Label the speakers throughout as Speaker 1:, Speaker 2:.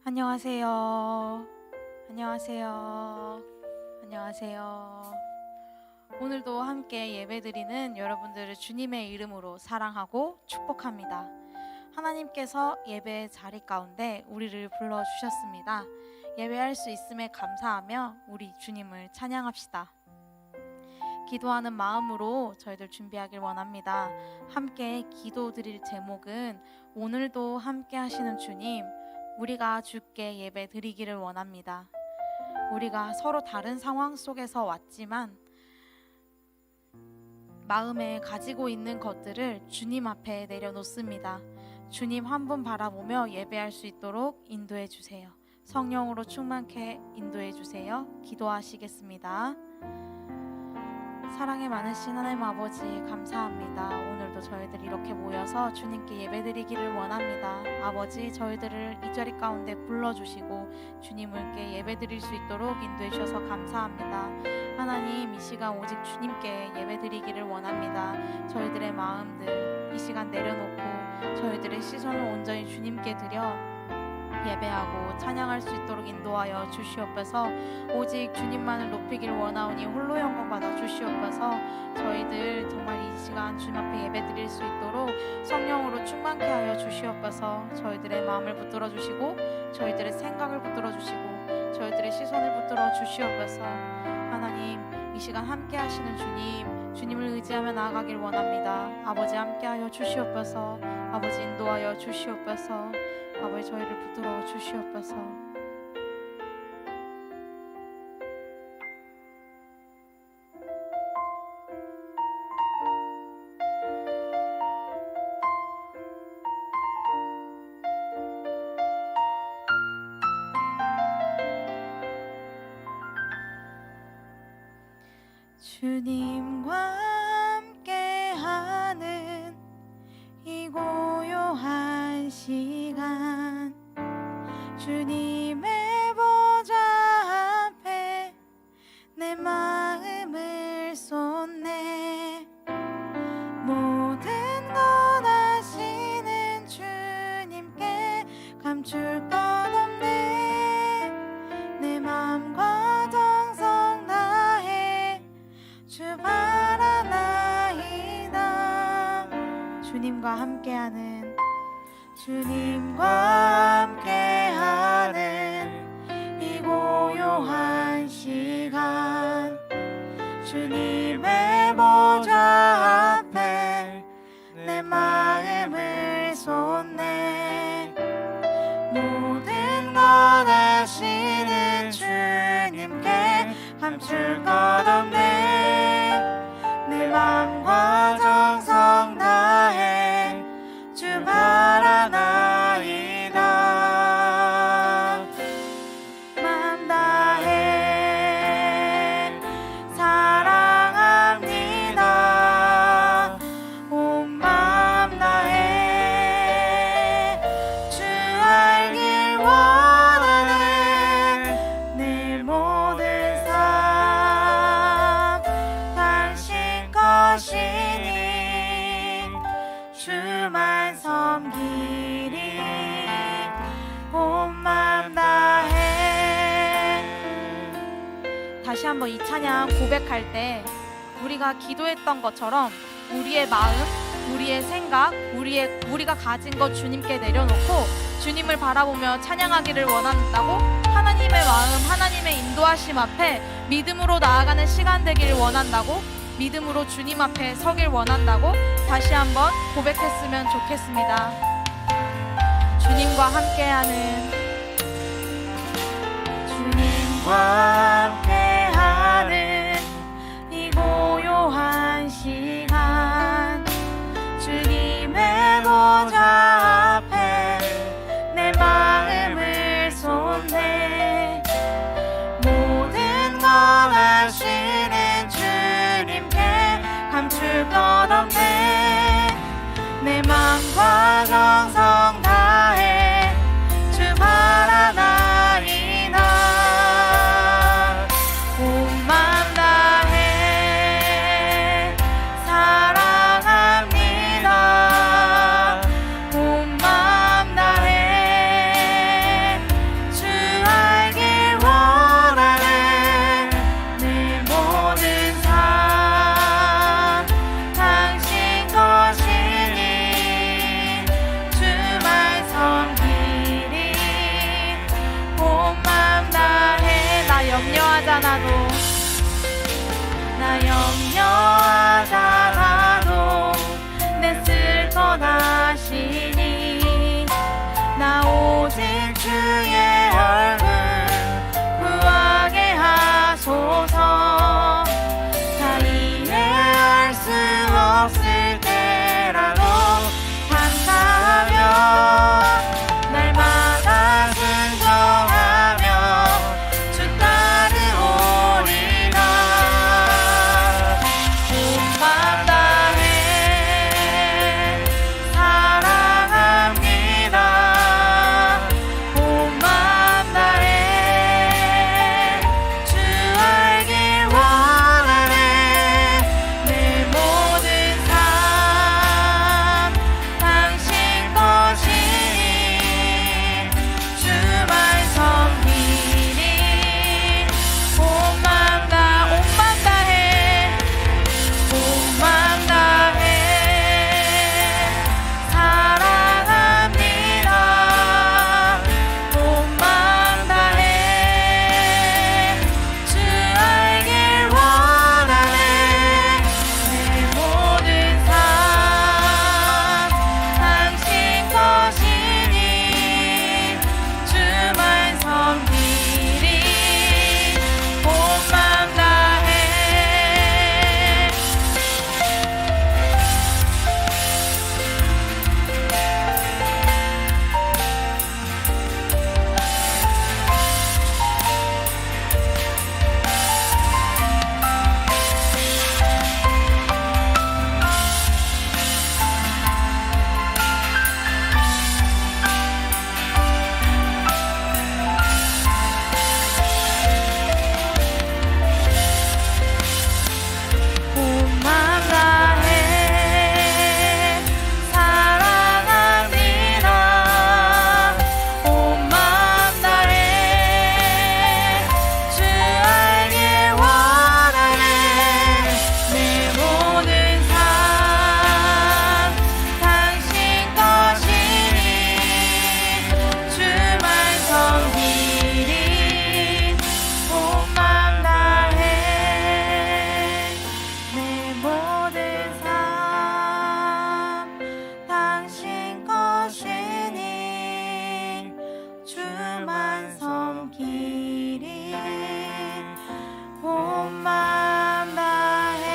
Speaker 1: 안녕하세요. 안녕하세요. 안녕하세요. 오늘도 함께 예배드리는 여러분들을 주님의 이름으로 사랑하고 축복합니다. 하나님께서 예배의 자리 가운데 우리를 불러주셨습니다. 예배할 수 있음에 감사하며 우리 주님을 찬양합시다. 기도하는 마음으로 저희들 준비하길 원합니다. 함께 기도드릴 제목은 오늘도 함께 하시는 주님, 우리가 주께 예배 드리기를 원합니다. 우리가 서로 다른 상황 속에서 왔지만 마음에 가지고 있는 것들을 주님 앞에 내려놓습니다. 주님 한 분 바라보며 예배할 수 있도록 인도해 주세요. 성령으로 충만케 인도해 주세요. 기도하시겠습니다. 사랑에 많으신 하나님 아버지 감사합니다. 오늘도 저희들이 이렇게 모여서 주님께 예배드리기를 원합니다. 아버지, 저희들을 이 자리 가운데 불러주시고 주님께 예배드릴 수 있도록 인도해 주셔서 감사합니다. 하나님, 이 시간 오직 주님께 예배드리기를 원합니다. 저희들의 마음들 이 시간 내려놓고 저희들의 시선을 온전히 주님께 드려 예배하고 찬양할 수 있도록 인도하여 주시옵소서. 오직 주님만을 높이길 원하오니 홀로 영광 받아 주시옵소서. 저희들 정말 이 시간 주님 앞에 예배 드릴 수 있도록 성령으로 충만케 하여 주시옵소서. 저희들의 마음을 붙들어 주시고 저희들의 생각을 붙들어 주시고 저희들의 시선을 붙들어 주시옵소서. 하나님, 이 시간 함께 하시는 주님을 의지하며 나아가길 원합니다. 아버지, 함께 하여 주시옵소서. 아버지, 인도하여 주시옵소서. 아버지, 저희를 붙들어 주시옵소서. 주님과 함께하는 이 고요한 시간, 주님의 보좌 앞에 내 마음을 쏟네. 모든 것 아시는 주님께 감출 것 없네. 내 맘과 정성 다해 주 바라나이다. 주님과 함께하는 이 고요한 시간, 주님의 보좌 앞에 내 마음을 쏟네. 모든 것 아시는 주님께 감출 것 없네. 내 맘과 정성 다해 주 바라나이다. 맘 다해 사랑합니다. 온 맘 다해 주 알길 원하네. 내 모든 삶 당신 것이니 주만 섬기리. 온 맘 다해. 다시 한번 이 찬양 고백할 때 우리가 기도했던 것처럼 우리의 마음, 우리의 생각, 우리가 가진 것 주님께 내려놓고 주님을 바라보며 찬양하기를 원한다고, 하나님의 마음, 하나님의 인도하심 앞에 믿음으로 나아가는 시간 되기를 원한다고, 믿음으로 주님 앞에 서길 원한다고 다시 한번 고백했으면 좋겠습니다. 주님과 함께하는 이 고요한 시간, 주님의 보좌 앞에 내 마음을 쏟네. 모든 것 아시는 주님께 감출 것 없네. 내 맘과 정성 다해 주 바라나이다. 않아도 나 염려하지 않아도 내 쓸 것 아시니 나 오직 주의 얼굴 구하게 하소서. 다 이해할 수 없을 때라도 감사하며 날마다 순종하며 주 따르오리라. 온맘 다해 사랑합니다. 온맘 다해 주 알길 원하네. 내 모든 삶 당신 것이니 주만 섬기니 온맘 다해 온맘 다해 사랑합니다. 온맘 다해 주 알길 원하네. 내 모든 삶 당신 것이니 주만 섬기리 온맘 다해. 온맘 다해 사랑합니다. 온맘 다해 주 알길 원하네. 내 모든 삶 당신 것이니 주만 섬기리 온맘 다해 내 모든 삶 당신 것이니 주만 섬기리 온맘 다해.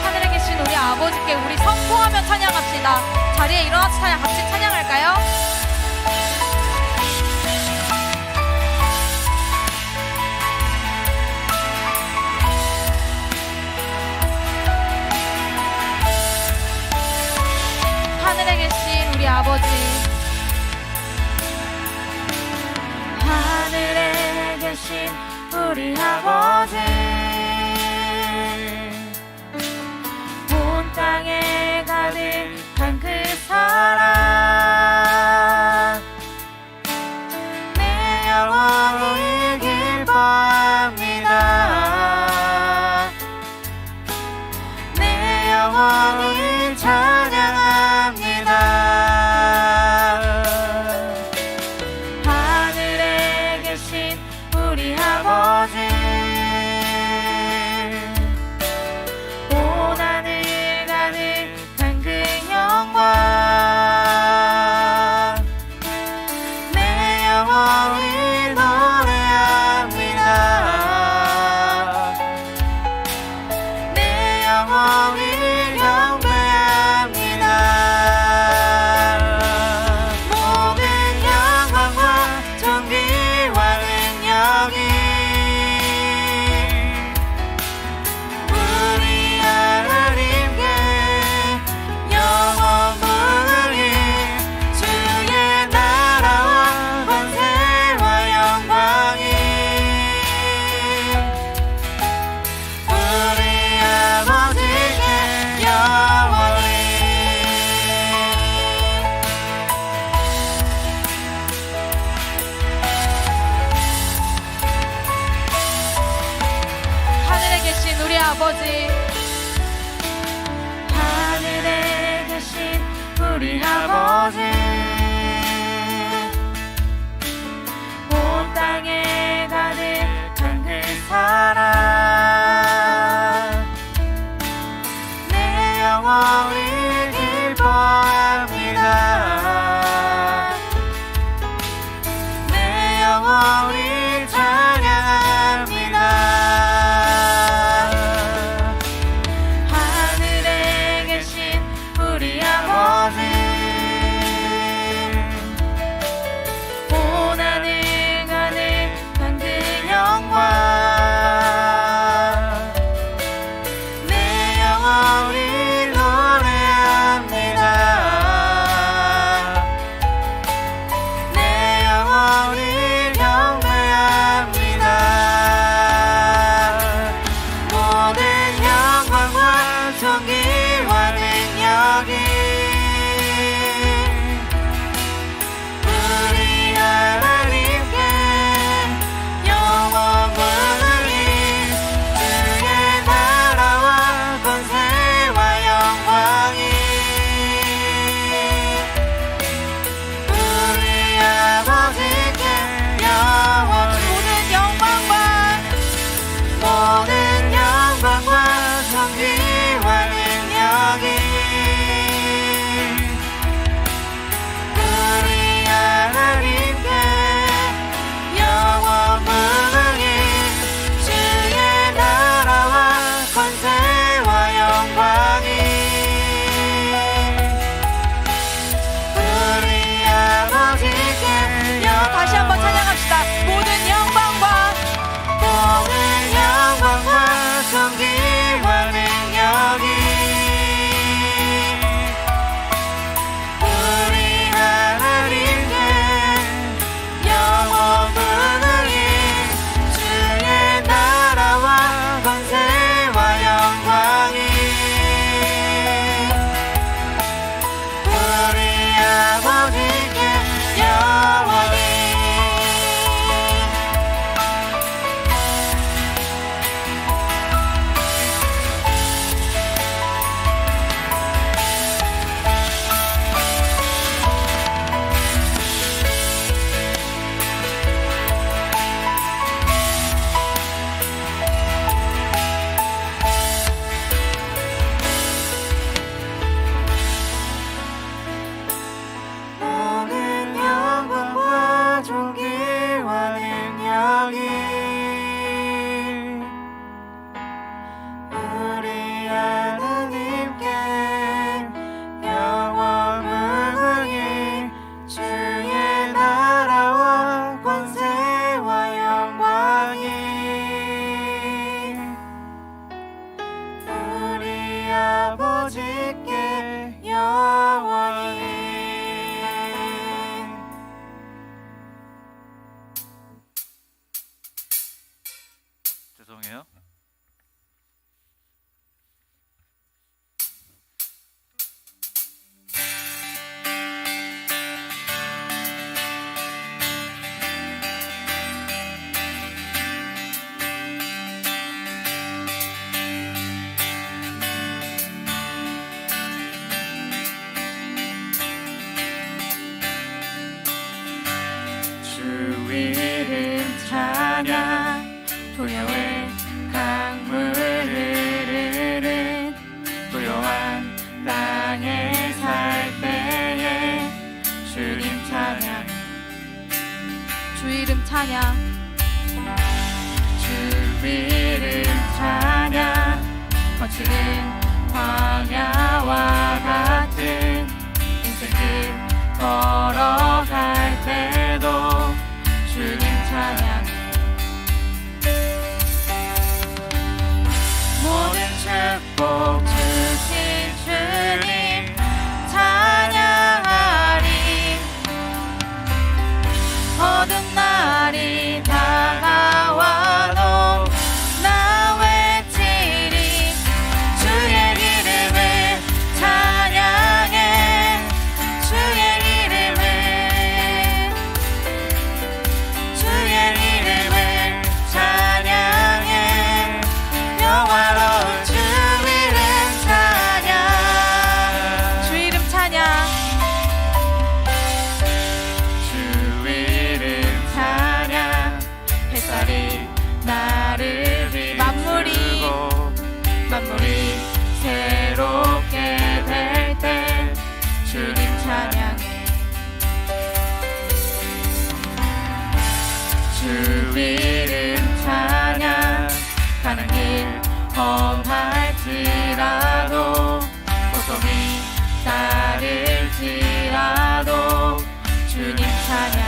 Speaker 1: 하늘에 계신 우리 아버지께 우리 선포하며 찬양합시다. 자리에 일어나서 같이 찬양할까요? 하늘에 계신 우리 아버지, 하늘에 계신 우리 아버지, 온 땅에 가득한 그 사랑 내 영혼이 기뻐합니다. 내 영혼이 찬양합니다. 하늘에 계신 우리 아버지, 아버지, 하늘에 계신 우리 아버지, 온 땅에 가득한 그 사랑, 내 영혼이 기뻐합니다. 내 영혼이 찬양합니다. 하늘에 계신 우리 아버지, 온 하늘 가득한 그 영광, 내 영혼이 노래합니다. 내 영혼이 경배합니다. 모든 영광과 존귀와 능력이 우리 하나님께 영원무궁히, 주의 나라와 권세와 영광이 우리 아버지께 영원히. 모든 영광과 존귀와 능력이 우리 하나님께 영원무궁히, 주의 나라와 권세와 영광이 우리 아버지께 다시 한번 찬양합시다. 모든 영광과 존귀와 능력이 우리 하나님께 영원무궁히, 주의 나라와 권세와 영광이 우리 아버지께 영원히. 모든 영광과 존귀와 능력이 우리 하나님께 영원무궁히, 주의 나라와 권세와 영광이 우리 아버지께 영원히.
Speaker 2: 죄송해요.
Speaker 1: 주 이름 찬양, 도여의 강물 흐르는 고요한 땅에 살 때에 주님 찬양, 주 이름 찬양, 주 이름 찬양. 거칠은 광야와 같은 인생길 걸어갈 때도 주님 찬양, 모든 축복 주신 주님 찬양하리. 어두운 날이 다가와도 나 외치리. 주의 이름을 찬양해, 주의 이름을, 주의 이름을 찬양해. 영화로운 이름 찬양 가는 길 험할지라도 고통이 따를지라도 주님 찬양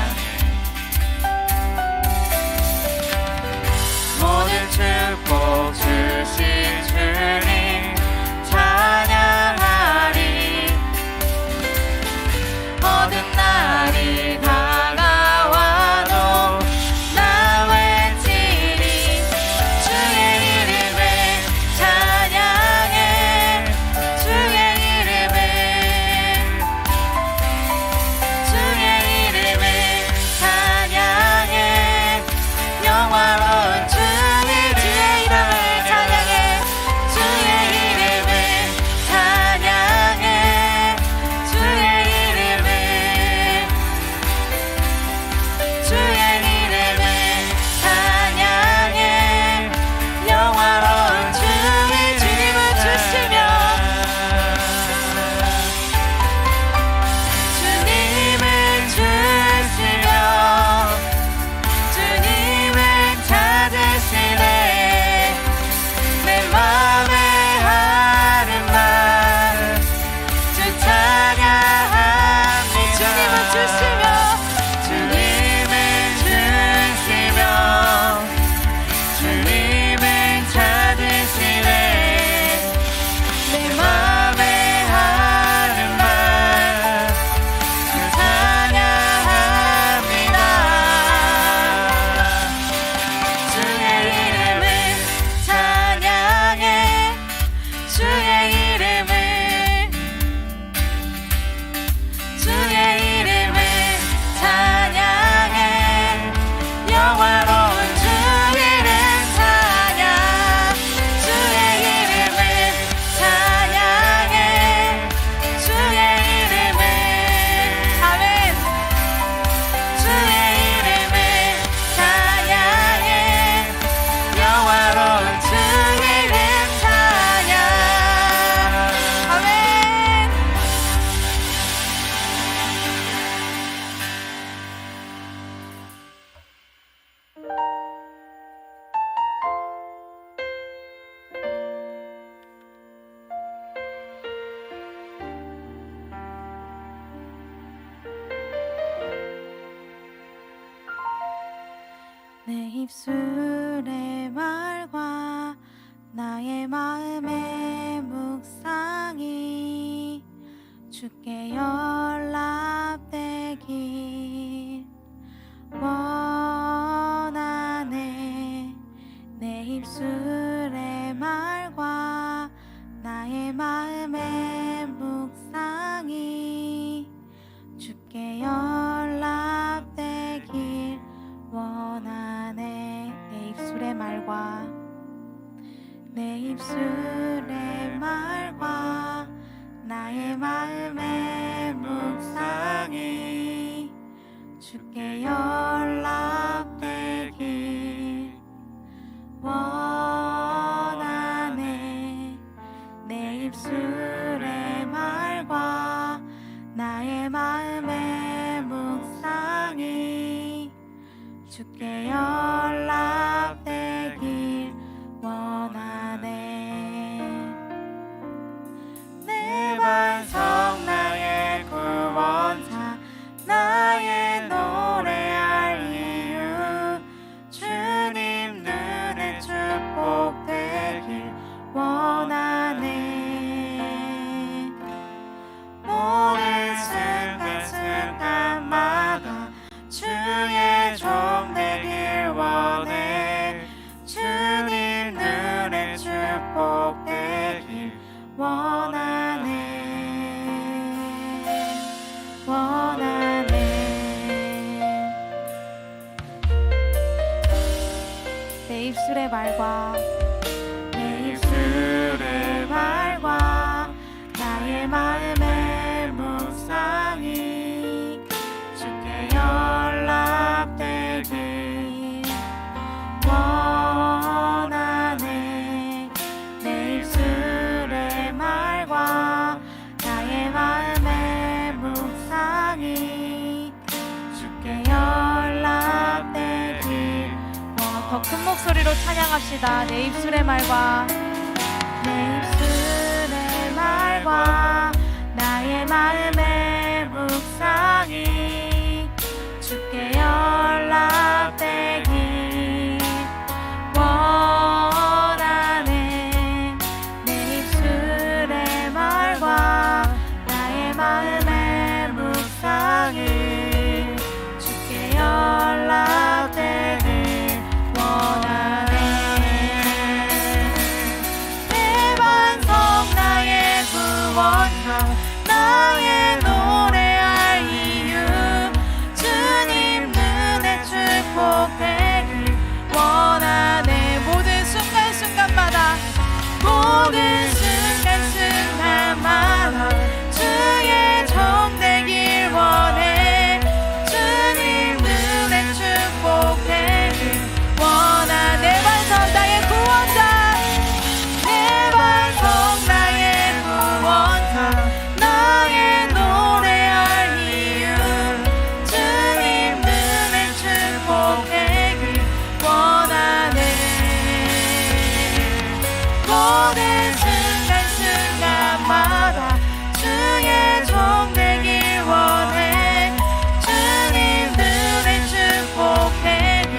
Speaker 1: 모든 축복 주신 주님 찬양하리 어떤 날이 다가와도 나 외치리 주의 이름을 찬양해 주의 이름을 찬양해 영화로운 주의 이름을 찬양해 주의 이름을 찬양해 주의 이름을 찬양해 영화로운 주님을 주시며 주님을 찾으시네 내 맘에 하는 말 주 찬양하니 주님을 주시며 주님을 찾으시네 내 맘에 하는 말 주 찬양합니다 주의 이름을 찬양해 주의 이름을 찬양해 영화로운 주 이름 찬양 주의 이름을 찬양해 주의 이름을 아멘 주의 이름을 찬양해 영화로운 주 이름 찬양 아멘 내 입술의 말과 나의 마음의 묵상이 주께 연락되길 원하네 내 입술의 말과 나의 마음의 묵상이 주께 연락되길 원하네 내 입술의 말과 나의 마음의 묵상이 주께 연락되길 원하네 내 입술의 말과 나의 마음의 묵상이 주께 연락되길 원하네 내 반석 나의 구원자 나의 노래할 이유 주님 눈에 축복되길 원하네 모든 순간순간마다 주의 종 되길 원해 주님 눈에 축복되길 원하네 내 입술의 말과 나의 마음의 묵상이 주께 연락되길 원하네 내 입술의 말과 나의 마음의 묵상이 주께 연락되길 더 큰 목소리로 찬양합시다. 내 입술의 말과 내 입술의 말과 나의 마음의 묵상이 주께 연락되기 원하네. 내 입술의 말과 나의 마음의 묵상이 주께 연락되기 원하네. 내 반석 나의 구원자 나의 노래할 이유 주님 눈에 축복되길 원하네. 모든 순간순간마다 모든 순간순간마다 주의 종 되길 원해. 주님 눈에 축복되길 원하네. 내 반석 나의 구원자 내 반석 나의 구원자 나의 노래할 이유 주님 눈에 축복되길 원하네. 모든 순간순간마다 주의 종 되길 원해. 주님 눈에 축복되길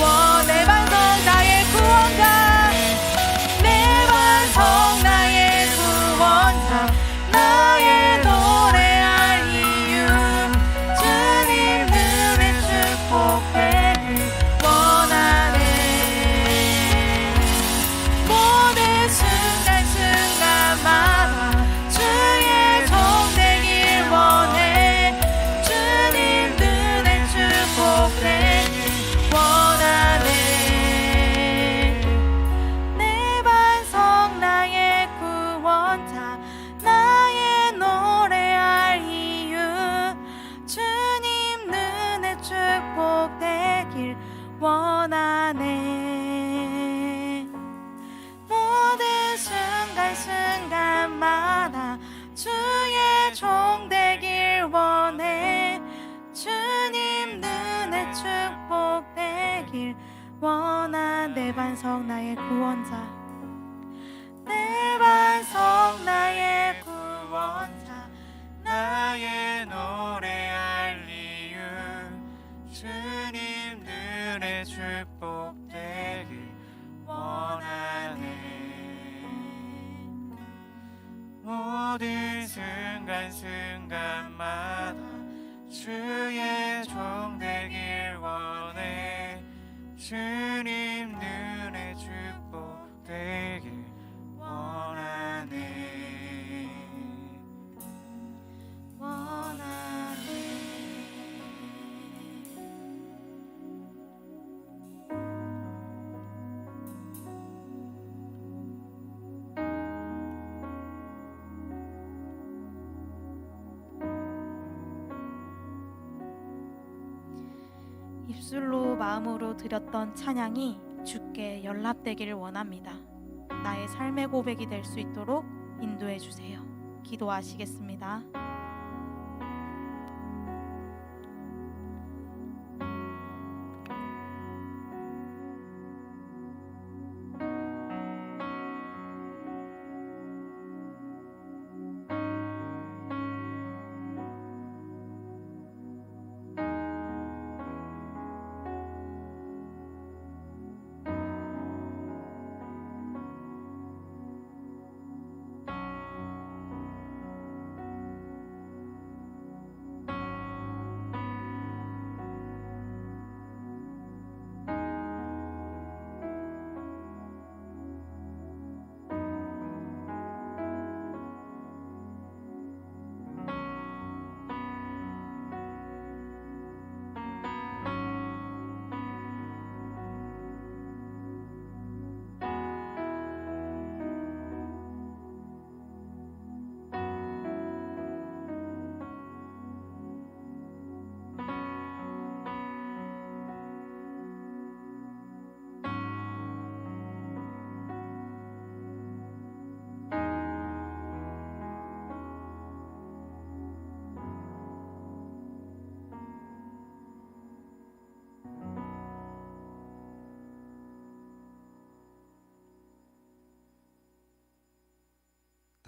Speaker 1: 원해. 반석 나의 구원자 내 반석 나의 구원자 나의 노래할 이유 주님 눈에 축복되길 원하네. 모든 순간순간마다 주의 종 되길 원해. 주님 눈에 축복되길 원하네. 내 반석 나의 구원자 나의 노래할 이유 주님 눈에 축복되길 원하네. 모든 순간순간마다 주의 종 되길 원해. 주님 눈에 축복되길 원하. 내 반석 나의 구원자 내 반석 나의 구원자
Speaker 2: 나의 노래할 이유 주님 눈에 축복되길 원하네. 모든 순간순간마다 주의 종 되길 원해. 주님 눈에 축복되길 원하네.
Speaker 1: 입술로 마음으로 드렸던 찬양이 주께 연락되기를 원합니다. 나의 삶의 고백이 될 수 있도록 인도해 주세요. 기도하시겠습니다.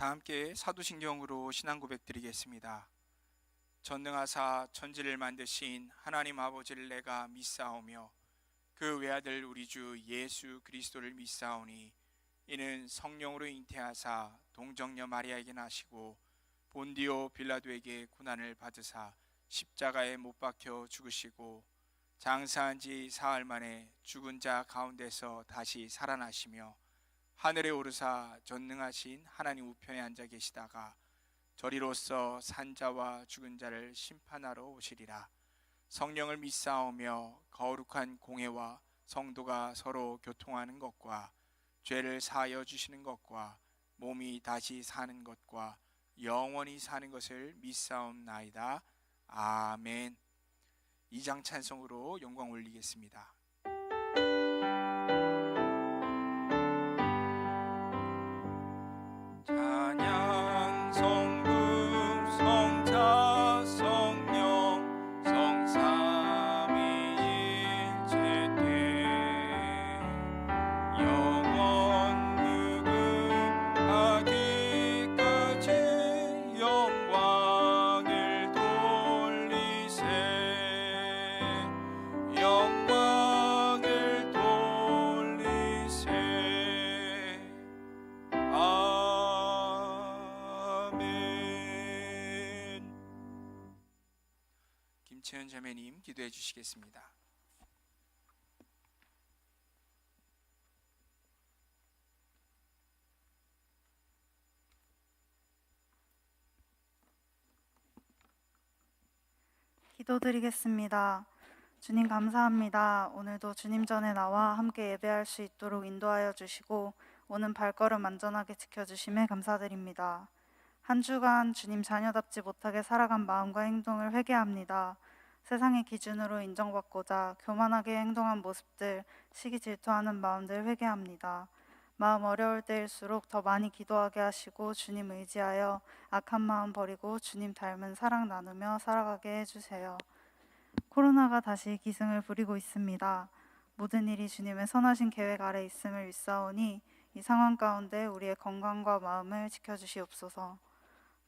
Speaker 2: 다 함께 사도신경으로 신앙 고백 드리겠습니다. 전능하사 천지를 만드신 하나님 아버지를 내가 믿사오며 그 외아들 우리 주 예수 그리스도를 믿사오니 이는 성령으로 잉태하사 동정녀 마리아에게 나시고 본디오 빌라도에게 고난을 받으사 십자가에 못 박혀 죽으시고 장사한 지 사흘 만에 죽은 자 가운데서 다시 살아나시며 하늘에 오르사 전능하신 하나님 우편에 앉아 계시다가 저리로서 산자와 죽은 자를 심판하러 오시리라. 성령을 믿사오며 거룩한 공회와 성도가 서로 교통하는 것과 죄를 사하여 주시는 것과 몸이 다시 사는 것과 영원히 사는 것을 믿사옵나이다. 아멘. 2장 찬송으로 영광 올리겠습니다. 찬양 성금 성자 성령 성삼위일체되 영원 무궁하기까지 영광을 돌리세 영광을 돌리세. 김채연 자매님 기도해 주시겠습니다.
Speaker 3: 기도드리겠습니다. 주님 감사합니다. 오늘도 주님 전에 나와 함께 예배할 수 있도록 인도하여 주시고 오는 발걸음 안전하게 지켜주심에 감사드립니다. 한 주간 주님 자녀답지 못하게 살아간 마음과 행동을 회개합니다. 세상의 기준으로 인정받고자 교만하게 행동한 모습들, 시기 질투하는 마음들 회개합니다. 마음 어려울 때일수록 더 많이 기도하게 하시고 주님 의지하여 악한 마음 버리고 주님 닮은 사랑 나누며 살아가게 해주세요. 코로나가 다시 기승을 부리고 있습니다. 모든 일이 주님의 선하신 계획 아래 있음을 믿사오니 이 상황 가운데 우리의 건강과 마음을 지켜주시옵소서.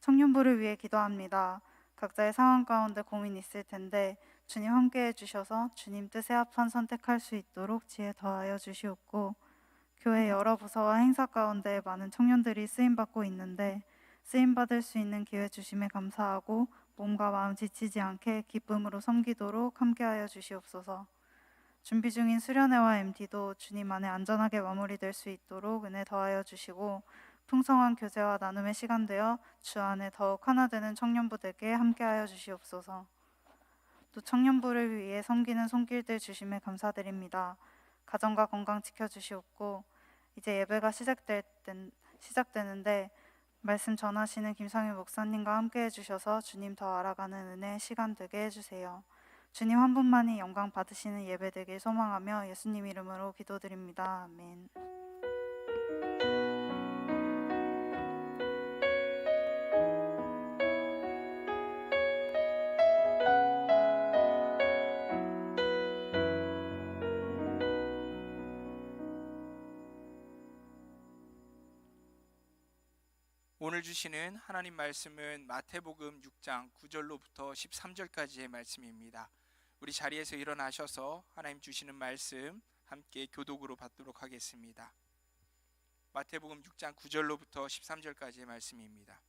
Speaker 3: 청년부를 위해 기도합니다. 각자의 상황 가운데 고민 있을 텐데 주님 함께 해주셔서 주님 뜻에 합한 선택할 수 있도록 지혜 더하여 주시옵고, 교회 여러 부서와 행사 가운데 많은 청년들이 쓰임받고 있는데 쓰임받을 수 있는 기회 주심에 감사하고 몸과 마음 지치지 않게 기쁨으로 섬기도록 함께하여 주시옵소서. 준비 중인 수련회와 MT도 주님 안에 안전하게 마무리될 수 있도록 은혜 더하여 주시고 풍성한 교제와 나눔의 시간 되어 주 안에 더욱 하나 되는 청년부들께 함께하여 주시옵소서. 또 청년부를 위해 섬기는 손길들 주심에 감사드립니다. 가정과 건강 지켜주시옵고 이제 예배가 시작되는데 말씀 전하시는 김상일 목사님과 함께 해주셔서 주님 더 알아가는 은혜 시간 되게 해주세요. 주님 한 분만이 영광 받으시는 예배 되길 소망하며 예수님 이름으로 기도드립니다. 아멘.
Speaker 2: 오늘 주시는 하나님 말씀은 마태복음 6장 9절로부터 13절까지의 말씀입니다. 우리 자리에서 일어나셔서 하나님 주시는 말씀 함께 교독으로 받도록 하겠습니다. 마태복음 6장 9절로부터 13절까지의 말씀입니다.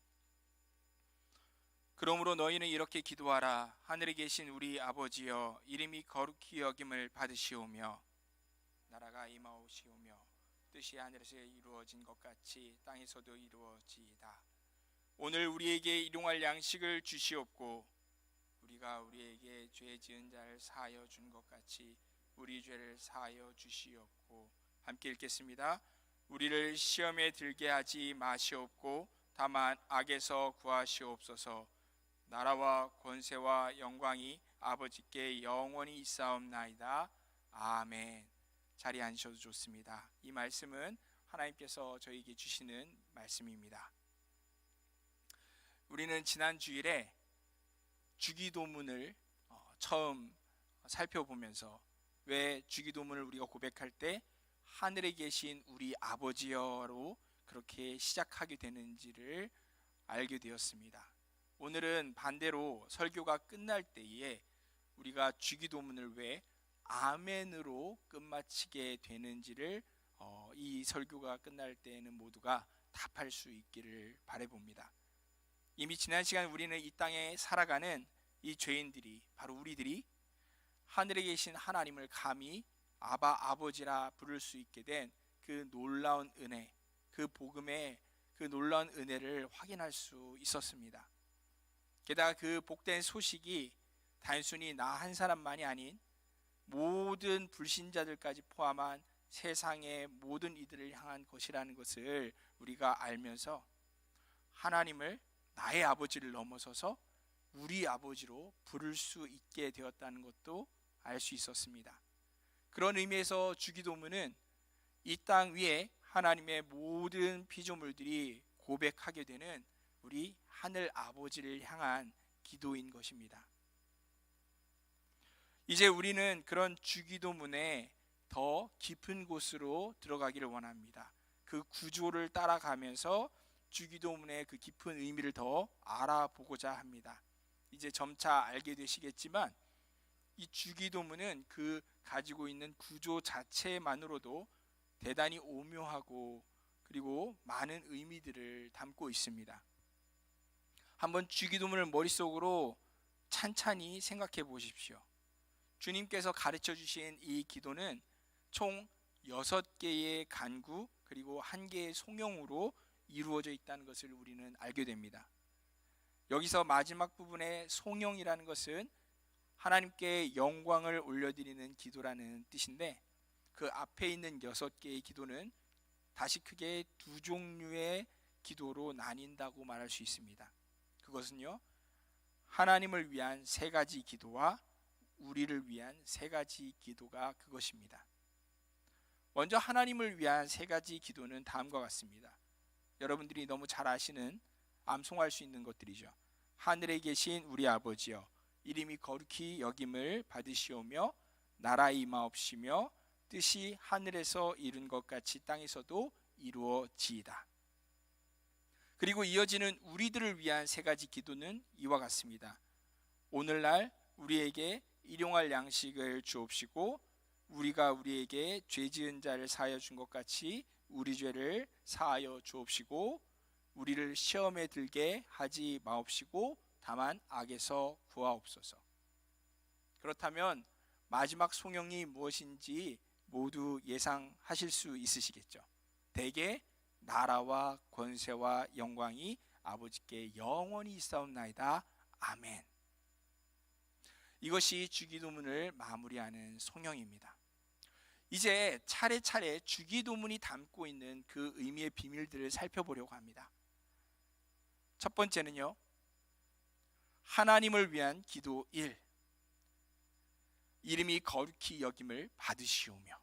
Speaker 2: 그러므로 너희는 이렇게 기도하라. 하늘에 계신 우리 아버지여, 이름이 거룩히 여김을 받으시오며 나라가 임하오시오며 뜻이 하늘에서 이루어진 것 같이 땅에서도 이루어지이다. 오늘 우리에게 일용할 양식을 주시옵고 우리가 우리에게 죄 지은 자를 사하여 준 것 같이 우리 죄를 사하여 주시옵고. 함께 읽겠습니다. 우리를 시험에 들게 하지 마시옵고 다만 악에서 구하시옵소서. 나라와 권세와 영광이 아버지께 영원히 있사옵나이다. 아멘. 자리에 앉으셔도 좋습니다. 이 말씀은 하나님께서 저에게 주시는 말씀입니다. 우리는 지난 주일에 주기도문을 처음 살펴보면서 왜 주기도문을 우리가 고백할 때 하늘에 계신 우리 아버지여로 그렇게 시작하게 되는지를 알게 되었습니다. 오늘은 반대로 설교가 끝날 때에 우리가 주기도문을 왜 아멘으로 끝마치게 되는지를 이 설교가 끝날 때에는 모두가 답할 수 있기를 바라봅니다. 이미 지난 시간 우리는 이 땅에 살아가는 이 죄인들이, 바로 우리들이 하늘에 계신 하나님을 감히 아바 아버지라 부를 수 있게 된 그 놀라운 은혜, 그 복음의 그 놀라운 은혜를 확인할 수 있었습니다. 게다가 그 복된 소식이 단순히 나 한 사람만이 아닌 모든 불신자들까지 포함한 세상의 모든 이들을 향한 것이라는 것을 우리가 알면서 하나님을 나의 아버지를 넘어서서 우리 아버지로 부를 수 있게 되었다는 것도 알 수 있었습니다. 그런 의미에서 주기도문은 이 땅 위에 하나님의 모든 피조물들이 고백하게 되는 우리 하늘 아버지를 향한 기도인 것입니다. 이제 우리는 그런 주기도문에 더 깊은 곳으로 들어가기를 원합니다. 그 구조를 따라가면서 주기도문의 그 깊은 의미를 더 알아보고자 합니다. 이제 점차 알게 되시겠지만 이 주기도문은 그 가지고 있는 구조 자체만으로도 대단히 오묘하고 그리고 많은 의미들을 담고 있습니다. 한번 주기도문을 머릿속으로 찬찬히 생각해 보십시오. 주님께서 가르쳐 주신 이 기도는 총 6개의 간구 그리고 1개의 송영으로 이루어져 있다는 것을 우리는 알게 됩니다. 여기서 마지막 부분의 송영이라는 것은 하나님께 영광을 올려드리는 기도라는 뜻인데, 그 앞에 있는 6개의 기도는 다시 크게 2종류의 기도로 나뉜다고 말할 수 있습니다. 그것은요, 하나님을 위한 3가지 기도와 우리를 위한 3가지 기도가 그것입니다. 먼저 하나님을 위한 3가지 기도는 다음과 같습니다. 여러분들이 너무 잘 아시는, 암송할 수 있는 것들이죠. 하늘에 계신 우리 아버지여, 이름이 거룩히 여김을 받으시오며 나라 임하옵시며 뜻이 하늘에서 이룬 것 같이 땅에서도 이루어지이다. 그리고 이어지는 우리들을 위한 3가지 기도는 이와 같습니다. 오늘날 우리에게 일용할 양식을 주옵시고 우리가 우리에게 죄 지은 자를 사하여 준 것 같이 우리 죄를 사하여 주옵시고 우리를 시험에 들게 하지 마옵시고 다만 악에서 구하옵소서. 그렇다면 마지막 송영이 무엇인지 모두 예상하실 수 있으시겠죠. 대개 나라와 권세와 영광이 아버지께 영원히 있사옵나이다. 아멘. 이것이 주기도문을 마무리하는 송영입니다. 이제 차례차례 주기도문이 담고 있는 그 의미의 비밀들을 살펴보려고 합니다. 첫 번째는요, 하나님을 위한 기도 1, 이름이 거룩히 여김을 받으시오며.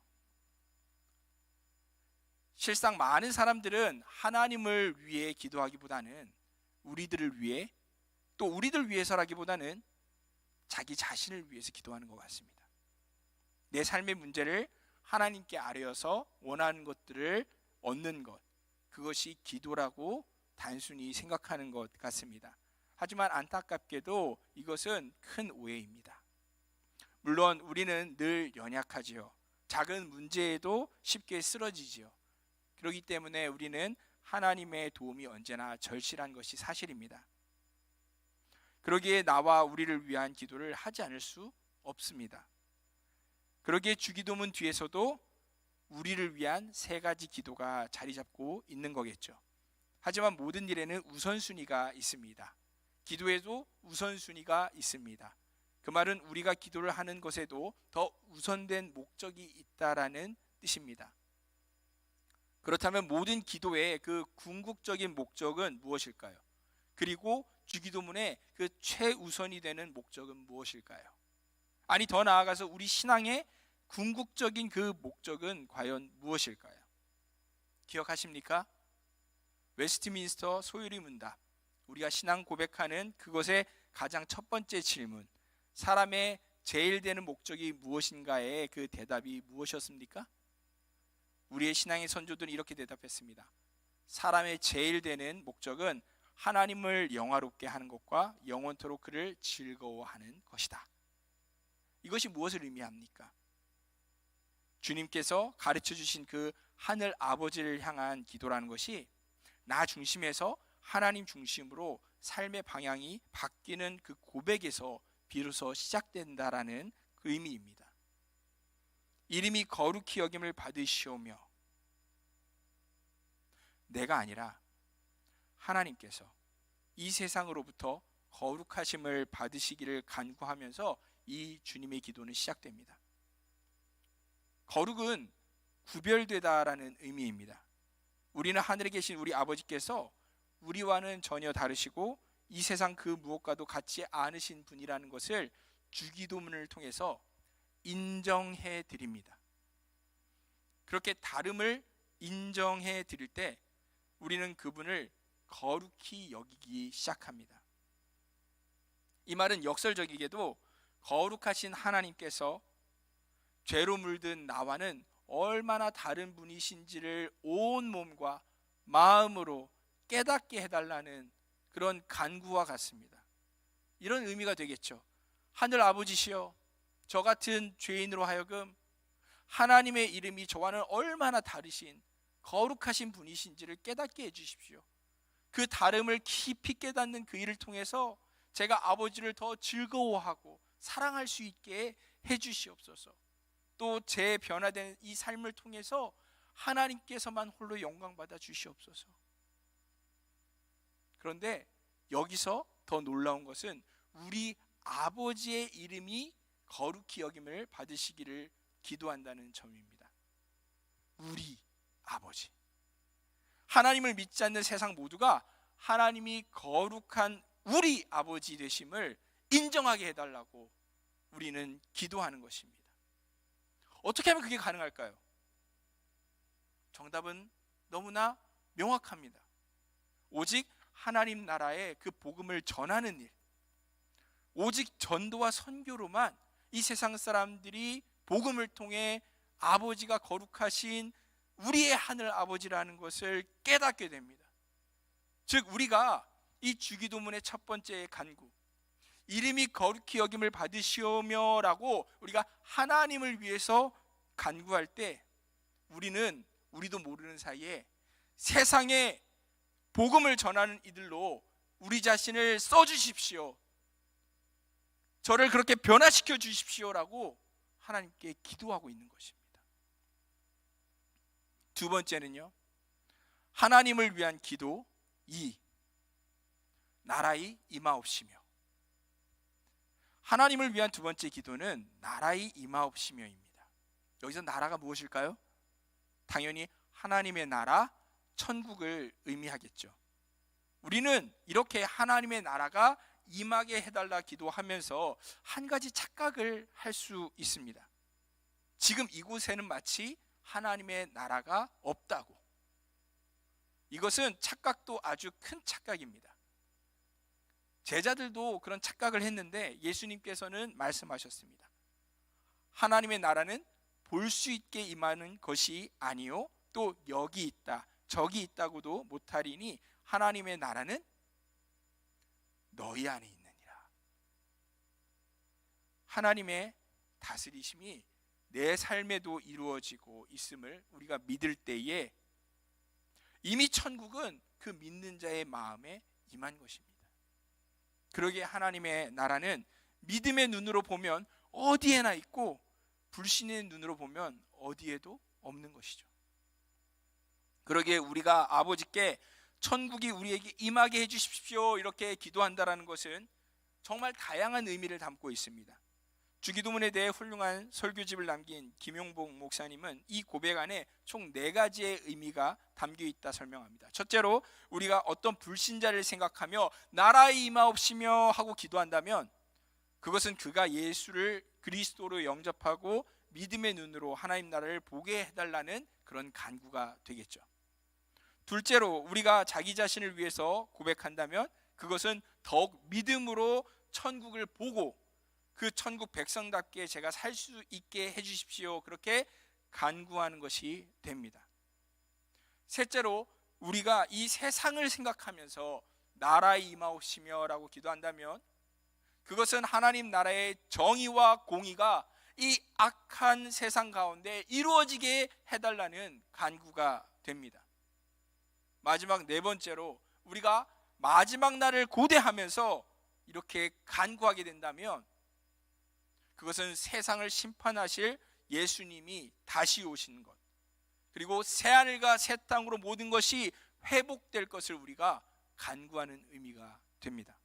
Speaker 2: 실상 많은 사람들은 하나님을 위해 기도하기보다는 우리들을 위해, 또 우리들 위해서라기보다는 자기 자신을 위해서 기도하는 것 같습니다. 내 삶의 문제를 하나님께 아뢰어서 원하는 것들을 얻는 것, 그것이 기도라고 단순히 생각하는 것 같습니다. 하지만 안타깝게도 이것은 큰 오해입니다. 물론 우리는 늘 연약하지요. 작은 문제에도 쉽게 쓰러지지요. 그렇기 때문에 우리는 하나님의 도움이 언제나 절실한 것이 사실입니다. 그러기에 나와 우리를 위한 기도를 하지 않을 수 없습니다. 그러기에 주기도문 뒤에서도 우리를 위한 3가지 기도가 자리 잡고 있는 거겠죠. 하지만 모든 일에는 우선순위가 있습니다. 기도에도 우선순위가 있습니다. 그 말은 우리가 기도를 하는 것에도 더 우선된 목적이 있다라는 뜻입니다. 그렇다면 모든 기도의 그 궁극적인 목적은 무엇일까요? 그리고 주기도문의 그 최우선이 되는 목적은 무엇일까요? 아니, 더 나아가서 우리 신앙의 궁극적인 그 목적은 과연 무엇일까요? 기억하십니까? 웨스트민스터 소유리 문답, 우리가 신앙 고백하는 그것의 가장 첫 번째 질문, 사람의 제일 되는 목적이 무엇인가의 그 대답이 무엇이었습니까? 우리의 신앙의 선조들은 이렇게 대답했습니다. 사람의 제일 되는 목적은 하나님을 영화롭게 하는 것과 영원토록 그를 즐거워하는 것이다. 이것이 무엇을 의미합니까? 주님께서 가르쳐 주신 그 하늘 아버지를 향한 기도라는 것이 나 중심에서 하나님 중심으로 삶의 방향이 바뀌는 그 고백에서 비로소 시작된다라는 그 의미입니다. 이름이 거룩히 여김을 받으시오며, 내가 아니라 하나님께서 이 세상으로부터 거룩하심을 받으시기를 간구하면서 이 주님의 기도는 시작됩니다. 거룩은 구별되다라는 의미입니다. 우리는 하늘에 계신 우리 아버지께서 우리와는 전혀 다르시고 이 세상 그 무엇과도 같지 않으신 분이라는 것을 주기도문을 통해서 인정해 드립니다. 그렇게 다름을 인정해 드릴 때 우리는 그분을 거룩히 여기기 시작합니다. 이 말은 역설적이게도 거룩하신 하나님께서 죄로 물든 나와는 얼마나 다른 분이신지를 온 몸과 마음으로 깨닫게 해달라는 그런 간구와 같습니다. 이런 의미가 되겠죠. 하늘 아버지시여, 저 같은 죄인으로 하여금 하나님의 이름이 저와는 얼마나 다르신 거룩하신 분이신지를 깨닫게 해주십시오. 그 다름을 깊이 깨닫는 그 일을 통해서 제가 아버지를 더 즐거워하고 사랑할 수 있게 해주시옵소서. 또 제 변화된 이 삶을 통해서 하나님께서만 홀로 영광받아 주시옵소서. 그런데 여기서 더 놀라운 것은 우리 아버지의 이름이 거룩히 여김을 받으시기를 기도한다는 점입니다. 우리 아버지, 하나님을 믿지 않는 세상 모두가 하나님이 거룩한 우리 아버지 되심을 인정하게 해달라고 우리는 기도하는 것입니다. 어떻게 하면 그게 가능할까요? 정답은 너무나 명확합니다. 오직 하나님 나라의 그 복음을 전하는 일, 오직 전도와 선교로만 이 세상 사람들이 복음을 통해 아버지가 거룩하신 우리의 하늘 아버지라는 것을 깨닫게 됩니다. 즉 우리가 이 주기도문의 첫 번째 간구, 이름이 거룩히 여김을 받으시오며 라고 우리가 하나님을 위해서 간구할 때 우리도 모르는 사이에 세상에 복음을 전하는 이들로 우리 자신을 써주십시오, 저를 그렇게 변화시켜 주십시오라고 하나님께 기도하고 있는 것입니다. 두 번째는요, 하나님을 위한 기도 2, 나라의 임하옵시며. 하나님을 위한 두 번째 기도는 나라의 임하옵시며입니다. 여기서 나라가 무엇일까요? 당연히 하나님의 나라, 천국을 의미하겠죠. 우리는 이렇게 하나님의 나라가 임하게 해달라 기도하면서 한 가지 착각을 할 수 있습니다. 지금 이곳에는 마치 하나님의 나라가 없다고. 이것은 착각도 아주 큰 착각입니다. 제자들도 그런 착각을 했는데 예수님께서는 말씀하셨습니다. 하나님의 나라는 볼 수 있게 임하는 것이 아니요 또 여기 있다 저기 있다고도 못하리니 하나님의 나라는 너희 안에 있느니라. 하나님의 다스리심이 내 삶에도 이루어지고 있음을 우리가 믿을 때에 이미 천국은 그 믿는 자의 마음에 임한 것입니다. 그러기에 하나님의 나라는 믿음의 눈으로 보면 어디에나 있고 불신의 눈으로 보면 어디에도 없는 것이죠. 그러기에 우리가 아버지께 천국이 우리에게 임하게 해주십시오 이렇게 기도한다라는 것은 정말 다양한 의미를 담고 있습니다. 주기도문에 대해 훌륭한 설교집을 남긴 김용복 목사님은 이 고백 안에 총 4가지의 의미가 담겨 있다 설명합니다. 첫째로 우리가 어떤 불신자를 생각하며 나라의 임하옵시며 하고 기도한다면 그것은 그가 예수를 그리스도로 영접하고 믿음의 눈으로 하나님 나라를 보게 해달라는 그런 간구가 되겠죠. 둘째로 우리가 자기 자신을 위해서 고백한다면 그것은 더욱 믿음으로 천국을 보고 그 천국 백성답게 제가 살 수 있게 해주십시오 그렇게 간구하는 것이 됩니다. 셋째로 우리가 이 세상을 생각하면서 나라에 임하옵시며 라고 기도한다면 그것은 하나님 나라의 정의와 공의가 이 악한 세상 가운데 이루어지게 해달라는 간구가 됩니다. 마지막 네 번째로 우리가 마지막 날을 고대하면서 이렇게 간구하게 된다면 그것은 세상을 심판하실 예수님이 다시 오시는 것, 그리고 새하늘과 새 땅으로 모든 것이 회복될 것을 우리가 간구하는 의미가 됩니다.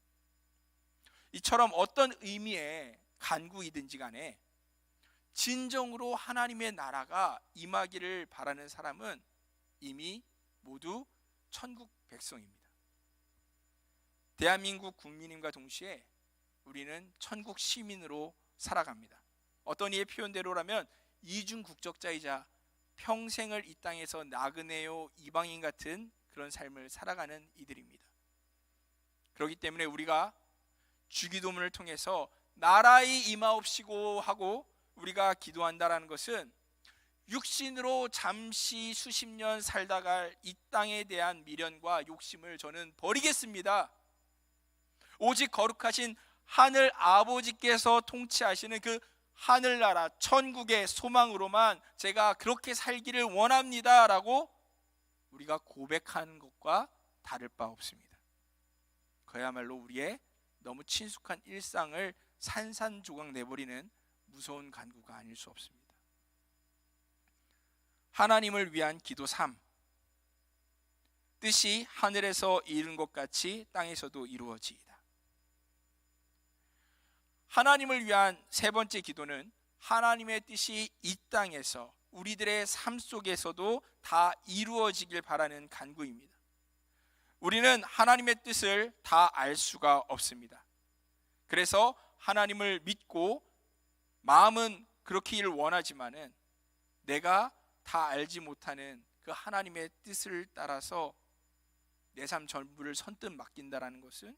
Speaker 2: 이처럼 어떤 의미의 간구이든지 간에 진정으로 하나님의 나라가 임하기를 바라는 사람은 이미 모두 천국 백성입니다. 대한민국 국민임과 동시에 우리는 천국 시민으로 살아갑니다. 어떤 이의 표현대로라면 이중 국적자이자 평생을 이 땅에서 나그네요 이방인 같은 그런 삶을 살아가는 이들입니다. 그렇기 때문에 우리가 주기도문을 통해서 나라의 임하옵시고 하고 우리가 기도한다라는 것은 육신으로 잠시 수십 년 살다갈 이 땅에 대한 미련과 욕심을 저는 버리겠습니다. 오직 거룩하신 하늘 아버지께서 통치하시는 그 하늘나라 천국의 소망으로만 제가 그렇게 살기를 원합니다 라고 우리가 고백하는 것과 다를 바 없습니다. 그야말로 우리의 너무 친숙한 일상을 산산조각 내버리는 무서운 간구가 아닐 수 없습니다. 하나님을 위한 기도 3. 뜻이 하늘에서 이룬 것 같이 땅에서도 이루어지이다. 하나님을 위한 세 번째 기도는 하나님의 뜻이 이 땅에서 우리들의 삶 속에서도 다 이루어지길 바라는 간구입니다. 우리는 하나님의 뜻을 다 알 수가 없습니다. 그래서 하나님을 믿고 마음은 그렇기를 원하지만은 내가 다 알지 못하는 그 하나님의 뜻을 따라서 내 삶 전부를 선뜻 맡긴다라는 것은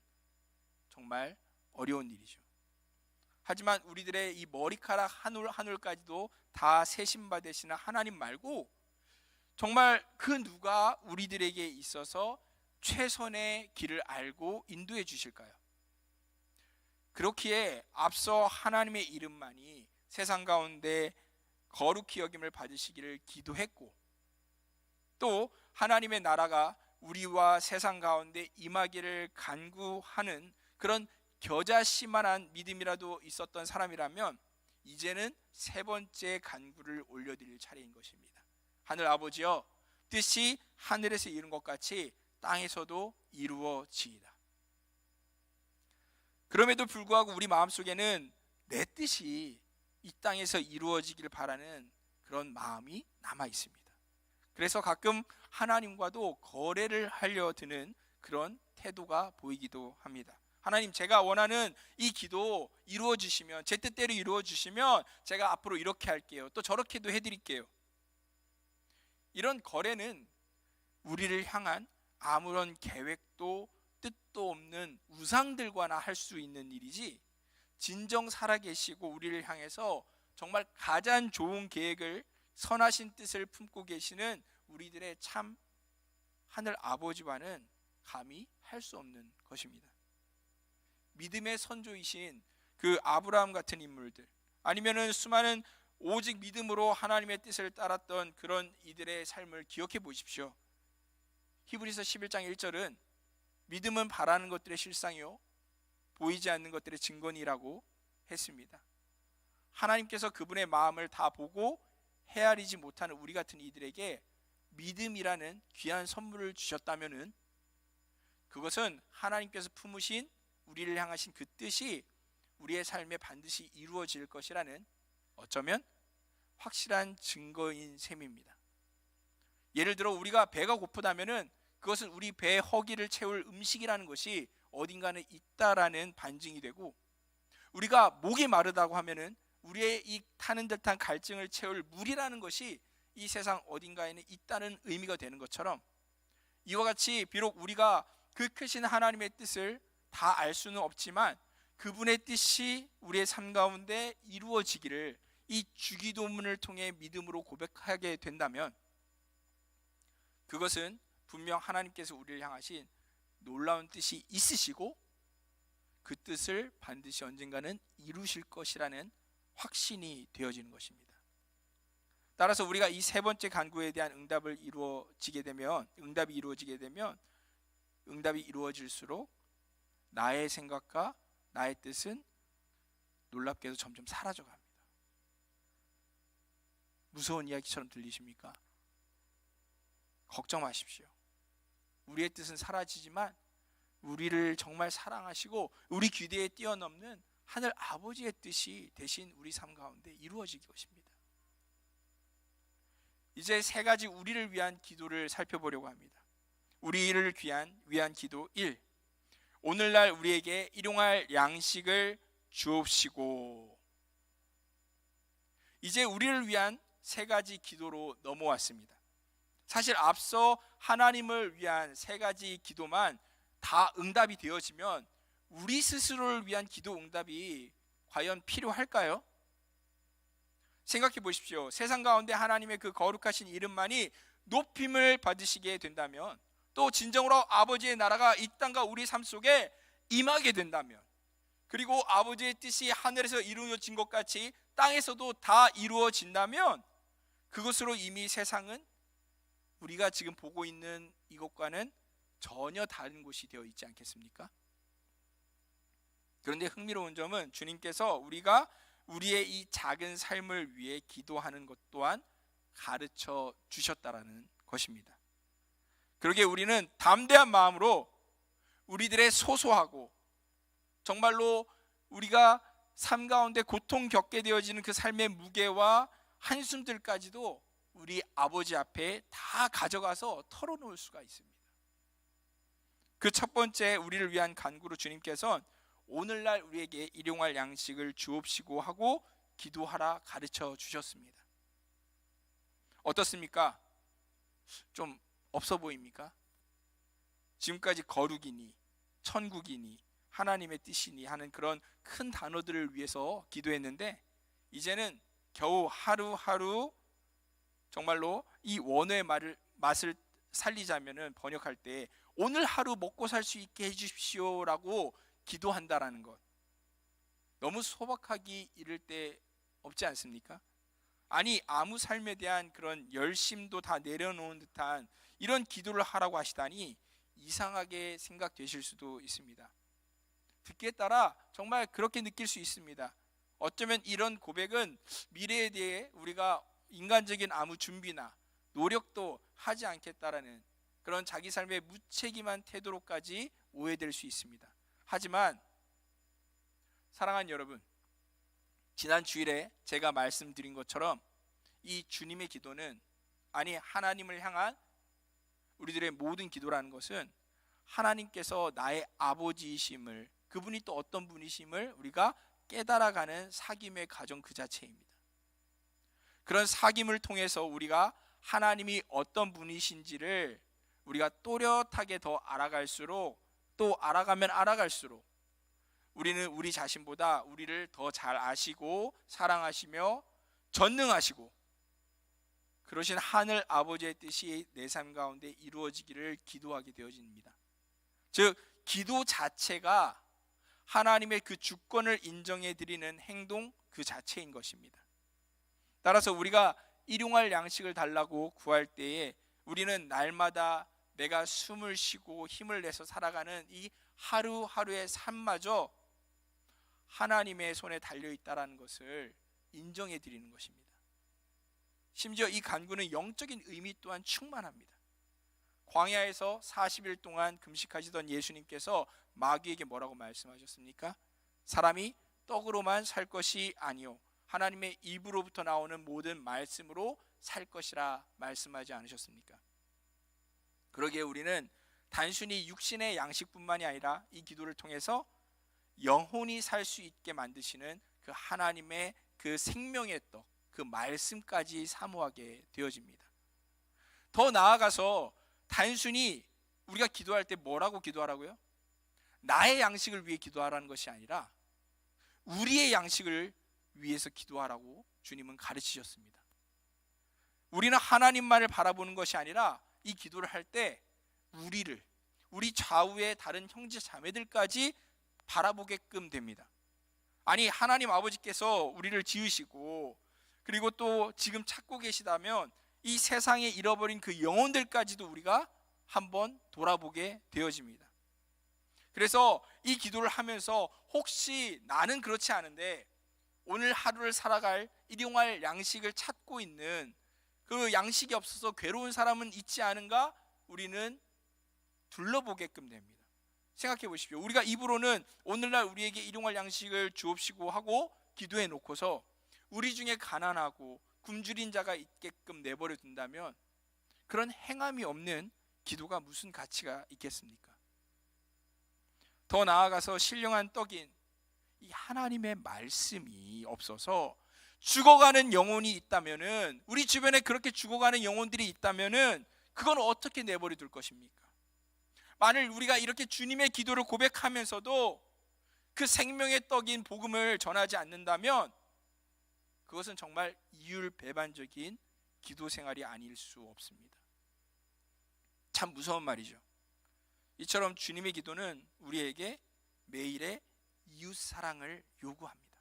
Speaker 2: 정말 어려운 일이죠. 하지만 우리들의 이 머리카락 한 올 한 올까지도 다 세심 받으시는 하나님 말고 정말 그 누가 우리들에게 있어서 최선의 길을 알고 인도해 주실까요? 그렇기에 앞서 하나님의 이름만이 세상 가운데 거룩히 여김을 받으시기를 기도했고, 또 하나님의 나라가 우리와 세상 가운데 임하기를 간구하는 그런 겨자씨만한 믿음이라도 있었던 사람이라면 이제는 세 번째 간구를 올려드릴 차례인 것입니다. 하늘 아버지여, 뜻이 하늘에서 이룬 것 같이 땅에서도 이루어지이다. 그럼에도 불구하고 우리 마음속에는 내 뜻이 이 땅에서 이루어지길 바라는 그런 마음이 남아 있습니다. 그래서 가끔 하나님과도 거래를 하려 드는 그런 태도가 보이기도 합니다. 하나님, 제가 원하는 이 기도 이루어 주시면, 제 뜻대로 이루어 주시면 제가 앞으로 이렇게 할게요, 또 저렇게도 해드릴게요. 이런 거래는 우리를 향한 아무런 계획도 뜻도 없는 우상들과나 할 수 있는 일이지, 진정 살아계시고 우리를 향해서 정말 가장 좋은 계획을, 선하신 뜻을 품고 계시는 우리들의 참 하늘 아버지와는 감히 할 수 없는 것입니다. 믿음의 선조이신 그 아브라함 같은 인물들, 아니면은 수많은 오직 믿음으로 하나님의 뜻을 따랐던 그런 이들의 삶을 기억해 보십시오. 히브리서 11장 1절은 믿음은 바라는 것들의 실상이요 보이지 않는 것들의 증거니라고 했습니다. 하나님께서 그분의 마음을 다 보고 헤아리지 못하는 우리 같은 이들에게 믿음이라는 귀한 선물을 주셨다면은 그것은 하나님께서 품으신 우리를 향하신 그 뜻이 우리의 삶에 반드시 이루어질 것이라는 어쩌면 확실한 증거인 셈입니다. 예를 들어 우리가 배가 고프다면은 그것은 우리 배의 허기를 채울 음식이라는 것이 어딘가는 있다라는 반증이 되고, 우리가 목이 마르다고 하면은 우리의 이 타는 듯한 갈증을 채울 물이라는 것이 이 세상 어딘가에는 있다는 의미가 되는 것처럼, 이와 같이 비록 우리가 그 크신 하나님의 뜻을 다 알 수는 없지만 그분의 뜻이 우리의 삶 가운데 이루어지기를 이 주기도문을 통해 믿음으로 고백하게 된다면 그것은 분명 하나님께서 우리를 향하신 놀라운 뜻이 있으시고 그 뜻을 반드시 언젠가는 이루실 것이라는 확신이 되어지는 것입니다. 따라서 우리가 이 세 번째 간구에 대한 응답이 이루어지게 되면 응답이 이루어질수록 나의 생각과 나의 뜻은 놀랍게도 점점 사라져 갑니다. 무서운 이야기처럼 들리십니까? 걱정 마십시오. 우리의 뜻은 사라지지만 우리를 정말 사랑하시고 우리 귀대에 뛰어넘는 하늘 아버지의 뜻이 대신 우리 삶 가운데 이루어질 것입니다. 이제 세 가지 우리를 위한 기도를 살펴보려고 합니다. 우리를 위한 기도 1. 오늘날 우리에게 일용할 양식을 주옵시고. 이제 우리를 위한 세 가지 기도로 넘어왔습니다. 사실 앞서 하나님을 위한 세 가지 기도만 다 응답이 되어지면 우리 스스로를 위한 기도 응답이 과연 필요할까요? 생각해 보십시오. 세상 가운데 하나님의 그 거룩하신 이름만이 높임을 받으시게 된다면, 또 진정으로 아버지의 나라가 이 땅과 우리 삶 속에 임하게 된다면, 그리고 아버지의 뜻이 하늘에서 이루어진 것 같이 땅에서도 다 이루어진다면, 그것으로 이미 세상은 우리가 지금 보고 있는 이것과는 전혀 다른 곳이 되어 있지 않겠습니까? 그런데 흥미로운 점은 주님께서 우리가 우리의 이 작은 삶을 위해 기도하는 것 또한 가르쳐 주셨다라는 것입니다. 그러기에 우리는 담대한 마음으로 우리들의 소소하고 정말로 우리가 삶 가운데 고통 겪게 되어지는 그 삶의 무게와 한숨들까지도 우리 아버지 앞에 다 가져가서 털어놓을 수가 있습니다. 그 첫 번째 우리를 위한 간구로 주님께서는 오늘날 우리에게 일용할 양식을 주옵시고 하고 기도하라 가르쳐 주셨습니다. 어떻습니까? 좀 없어 보입니까? 지금까지 거룩이니 천국이니 하나님의 뜻이니 하는 그런 큰 단어들을 위해서 기도했는데, 이제는 겨우 하루하루 정말로 이 원어의 맛을 살리자면은 번역할 때 오늘 하루 먹고 살 수 있게 해주십시오라고 기도한다라는 것, 너무 소박하기 이를 데 없지 않습니까? 아니, 아무 삶에 대한 그런 열심도 다 내려놓은 듯한 이런 기도를 하라고 하시다니 이상하게 생각되실 수도 있습니다. 듣기에 따라 정말 그렇게 느낄 수 있습니다. 어쩌면 이런 고백은 미래에 대해 우리가 인간적인 아무 준비나 노력도 하지 않겠다라는 그런 자기 삶의 무책임한 태도로까지 오해될 수 있습니다. 하지만 사랑하는 여러분, 지난 주일에 제가 말씀드린 것처럼 이 주님의 기도는, 아니 하나님을 향한 우리들의 모든 기도라는 것은 하나님께서 나의 아버지이심을, 그분이 또 어떤 분이심을 우리가 깨달아가는 사귐의 과정 그 자체입니다. 그런 사귐을 통해서 우리가 하나님이 어떤 분이신지를 우리가 또렷하게 더 알아갈수록, 또 알아가면 알아갈수록 우리는 우리 자신보다 우리를 더 잘 아시고 사랑하시며 전능하시고 그러신 하늘 아버지의 뜻이 내 삶 가운데 이루어지기를 기도하게 되어집니다. 즉 기도 자체가 하나님의 그 주권을 인정해 드리는 행동 그 자체인 것입니다. 따라서 우리가 일용할 양식을 달라고 구할 때에 우리는 날마다 내가 숨을 쉬고 힘을 내서 살아가는 이 하루하루의 삶마저 하나님의 손에 달려있다는 것을 인정해 드리는 것입니다. 심지어 이 간구는 영적인 의미 또한 충만합니다. 광야에서 40일 동안 금식하시던 예수님께서 마귀에게 뭐라고 말씀하셨습니까? 사람이 떡으로만 살 것이 아니요 하나님의 입으로부터 나오는 모든 말씀으로 살 것이라 말씀하지 않으셨습니까? 그러기에 우리는 단순히 육신의 양식뿐만이 아니라 이 기도를 통해서 영혼이 살 수 있게 만드시는 그 하나님의 그 생명의 떡, 그 말씀까지 사모하게 되어집니다. 더 나아가서 단순히 우리가 기도할 때 뭐라고 기도하라고요? 나의 양식을 위해 기도하라는 것이 아니라 우리의 양식을 위해서 기도하라고 주님은 가르치셨습니다. 우리는 하나님만을 바라보는 것이 아니라 이 기도를 할 때 우리 좌우의 다른 형제 자매들까지 바라보게끔 됩니다. 아니, 하나님 아버지께서 우리를 지으시고 그리고 또 지금 찾고 계시다면 이 세상에 잃어버린 그 영혼들까지도 우리가 한번 돌아보게 되어집니다. 그래서 이 기도를 하면서 혹시 나는 그렇지 않은데 오늘 하루를 살아갈 일용할 양식을 찾고 있는, 그 양식이 없어서 괴로운 사람은 있지 않은가, 우리는 둘러보게끔 됩니다. 생각해 보십시오. 우리가 입으로는 오늘날 우리에게 일용할 양식을 주옵시고 하고 기도해 놓고서 우리 중에 가난하고 굶주린 자가 있게끔 내버려 둔다면 그런 행함이 없는 기도가 무슨 가치가 있겠습니까? 더 나아가서 신령한 떡인 이 하나님의 말씀이 없어서 죽어가는 영혼이 있다면은, 우리 주변에 그렇게 죽어가는 영혼들이 있다면은 그건 어떻게 내버려 둘 것입니까? 만일 우리가 이렇게 주님의 기도를 고백하면서도 그 생명의 떡인 복음을 전하지 않는다면 그것은 정말 이율배반적인 기도 생활이 아닐 수 없습니다. 참 무서운 말이죠. 이처럼 주님의 기도는 우리에게 매일의 이웃 사랑을 요구합니다.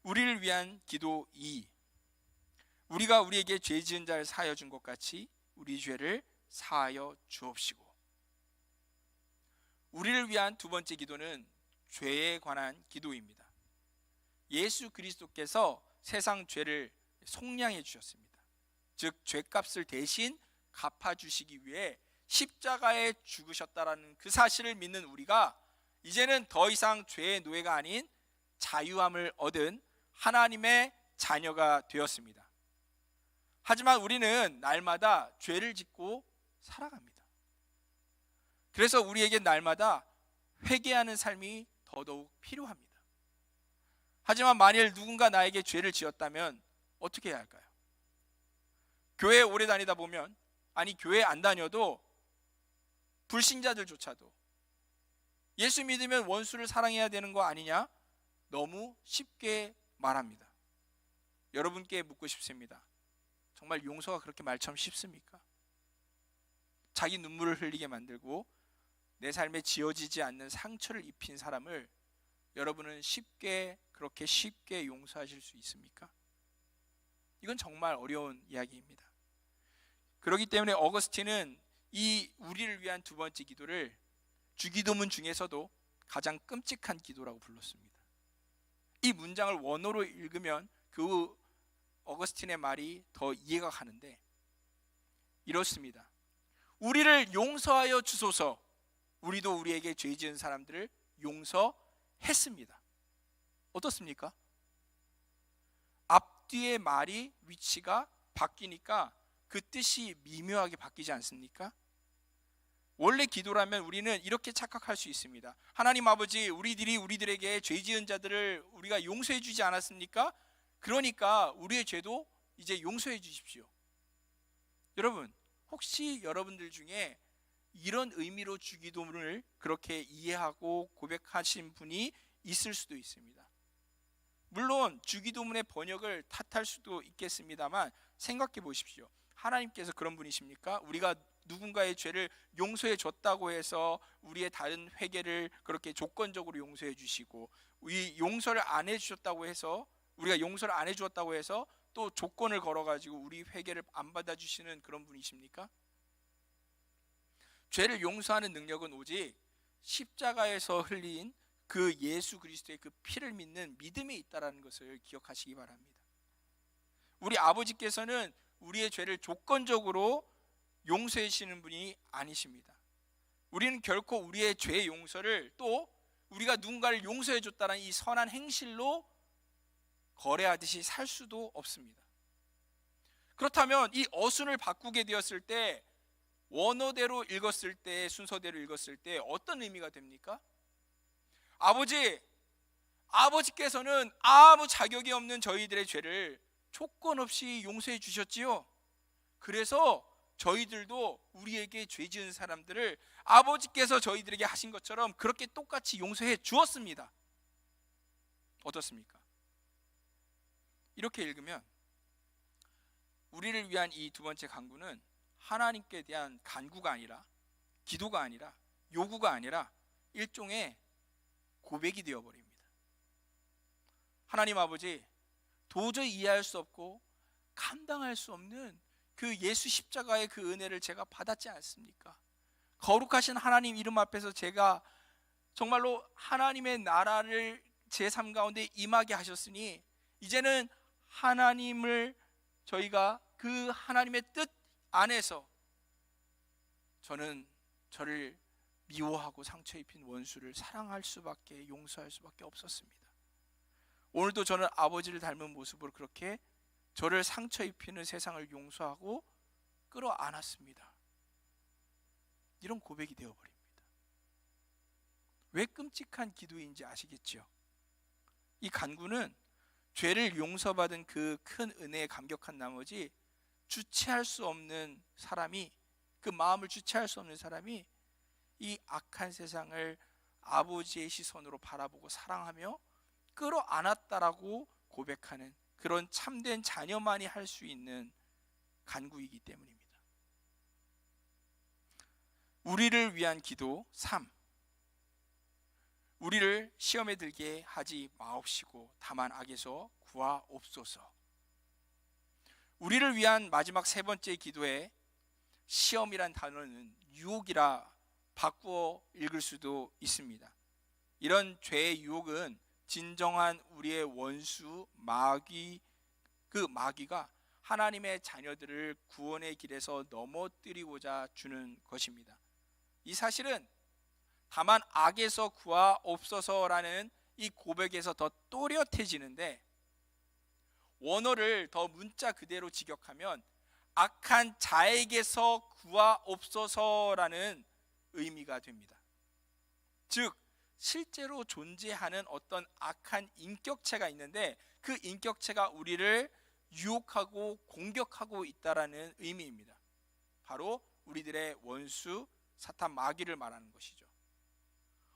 Speaker 2: 우리를 위한 기도 2. 우리가 우리에게 죄 지은 자를 사하여 준 것 같이 우리 죄를 사하여 주옵시고. 우리를 위한 두 번째 기도는 죄에 관한 기도입니다. 예수 그리스도께서 세상 죄를 속량해 주셨습니다. 즉 죄값을 대신 갚아주시기 위해 십자가에 죽으셨다라는 그 사실을 믿는 우리가 이제는 더 이상 죄의 노예가 아닌 자유함을 얻은 하나님의 자녀가 되었습니다. 하지만 우리는 날마다 죄를 짓고 살아갑니다. 그래서 우리에게 날마다 회개하는 삶이 더더욱 필요합니다. 하지만 만일 누군가 나에게 죄를 지었다면 어떻게 해야 할까요? 교회에 오래 다니다 보면, 아니 교회 안 다녀도 불신자들조차도 예수 믿으면 원수를 사랑해야 되는 거 아니냐? 너무 쉽게 말합니다. 여러분께 묻고 싶습니다. 정말 용서가 그렇게 말처럼 쉽습니까? 자기 눈물을 흘리게 만들고 내 삶에 지어지지 않는 상처를 입힌 사람을 여러분은 그렇게 쉽게 용서하실 수 있습니까? 이건 정말 어려운 이야기입니다. 그렇기 때문에 어거스틴은 이 우리를 위한 두 번째 기도를 주기도문 중에서도 가장 끔찍한 기도라고 불렀습니다. 이 문장을 원어로 읽으면 그 어거스틴의 말이 더 이해가 가는데 이렇습니다. 우리를 용서하여 주소서. 우리도 우리에게 죄 지은 사람들을 용서했습니다. 어떻습니까? 앞뒤의 말이 위치가 바뀌니까 그 뜻이 미묘하게 바뀌지 않습니까? 원래 기도라면 우리는 이렇게 착각할 수 있습니다. 하나님 아버지, 우리들에게 죄 지은 자들을 우리가 용서해 주지 않았습니까? 그러니까 우리의 죄도 이제 용서해 주십시오. 여러분, 혹시 여러분들 중에 이런 의미로 주기도문을 그렇게 이해하고 고백하신 분이 있을 수도 있습니다. 물론 주기도문의 번역을 탓할 수도 있겠습니다만 생각해 보십시오. 하나님께서 그런 분이십니까? 우리가 누군가의 죄를 용서해 줬다고 해서 우리의 다른 회개를 그렇게 조건적으로 용서해 주시고, 이 용서를 안 해 주셨다고 해서, 우리가 용서를 안 해 주었다고 해서 또 조건을 걸어 가지고 우리 회개를 안 받아 주시는 그런 분이십니까? 죄를 용서하는 능력은 오직 십자가에서 흘린 그 예수 그리스도의 그 피를 믿는 믿음에 있다라는 것을 기억하시기 바랍니다. 우리 아버지께서는 우리의 죄를 조건적으로 용서해 주시는 분이 아니십니다. 우리는 결코 우리의 죄 용서를 또 우리가 누군가를 용서해 줬다는 이 선한 행실로 거래하듯이 살 수도 없습니다. 그렇다면 이 어순을 바꾸게 되었을 때, 원어대로 읽었을 때, 순서대로 읽었을 때 어떤 의미가 됩니까? 아버지께서는 아무 자격이 없는 저희들의 죄를 조건 없이 용서해 주셨지요. 그래서 저희들도 우리에게 죄 지은 사람들을 아버지께서 저희들에게 하신 것처럼 그렇게 똑같이 용서해 주었습니다. 어떻습니까? 이렇게 읽으면 우리를 위한 이 두 번째 간구는 하나님께 대한 간구가 아니라, 기도가 아니라, 요구가 아니라 일종의 고백이 되어버립니다. 하나님 아버지, 도저히 이해할 수 없고 감당할 수 없는 그 예수 십자가의 그 은혜를 제가 받았지 않습니까? 거룩하신 하나님 이름 앞에서 제가 정말로 하나님의 나라를 제 삶 가운데 임하게 하셨으니 이제는 하나님을 저희가 그 하나님의 뜻 안에서 저는 저를 미워하고 상처 입힌 원수를 사랑할 수밖에, 용서할 수밖에 없었습니다. 오늘도 저는 아버지를 닮은 모습으로 그렇게 저를 상처 입히는 세상을 용서하고 끌어안았습니다. 이런 고백이 되어버립니다. 왜 끔찍한 기도인지 아시겠죠? 이 간구는 죄를 용서받은 그 큰 은혜에 감격한 나머지 주체할 수 없는 사람이, 그 마음을 주체할 수 없는 사람이 이 악한 세상을 아버지의 시선으로 바라보고 사랑하며 끌어안았다라고 고백하는 그런 참된 자녀만이 할 수 있는 간구이기 때문입니다. 우리를 위한 기도 3. 우리를 시험에 들게 하지 마옵시고 다만 악에서 구하옵소서. 우리를 위한 마지막 세 번째 기도에 시험이란 단어는 유혹이라 바꾸어 읽을 수도 있습니다. 이런 죄의 유혹은 진정한 우리의 원수 마귀, 그 마귀가 하나님의 자녀들을 구원의 길에서 넘어뜨리고자 주는 것입니다. 이 사실은 다만 악에서 구하옵소서라는 이 고백에서 더 또렷해지는데, 원어를 더 문자 그대로 직역하면 악한 자에게서 구하옵소서라는 의미가 됩니다. 즉 실제로 존재하는 어떤 악한 인격체가 있는데 그 인격체가 우리를 유혹하고 공격하고 있다라는 의미입니다. 바로 우리들의 원수 사탄 마귀를 말하는 것이죠.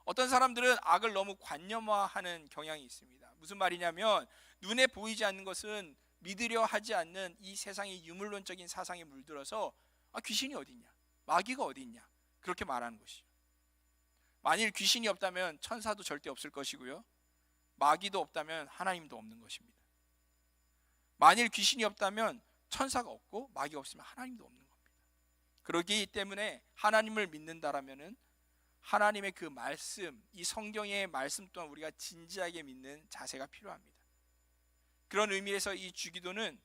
Speaker 2: 어떤 사람들은 악을 너무 관념화하는 경향이 있습니다. 무슨 말이냐면 눈에 보이지 않는 것은 믿으려 하지 않는 이 세상의 유물론적인 사상에 물들어서 귀신이 어디 있냐, 마귀가 어디 있냐, 그렇게 말하는 것이죠. 만일 귀신이 없다면 천사도 절대 없을 것이고요, 마귀도 없다면 하나님도 없는 것입니다. 만일 귀신이 없다면 천사가 없고 마귀가 없으면 하나님도 없는 겁니다. 그렇기 때문에 하나님을 믿는다라면은 하나님의 그 말씀, 이 성경의 말씀 또한 우리가 진지하게 믿는 자세가 필요합니다. 그런 의미에서 이 주기도는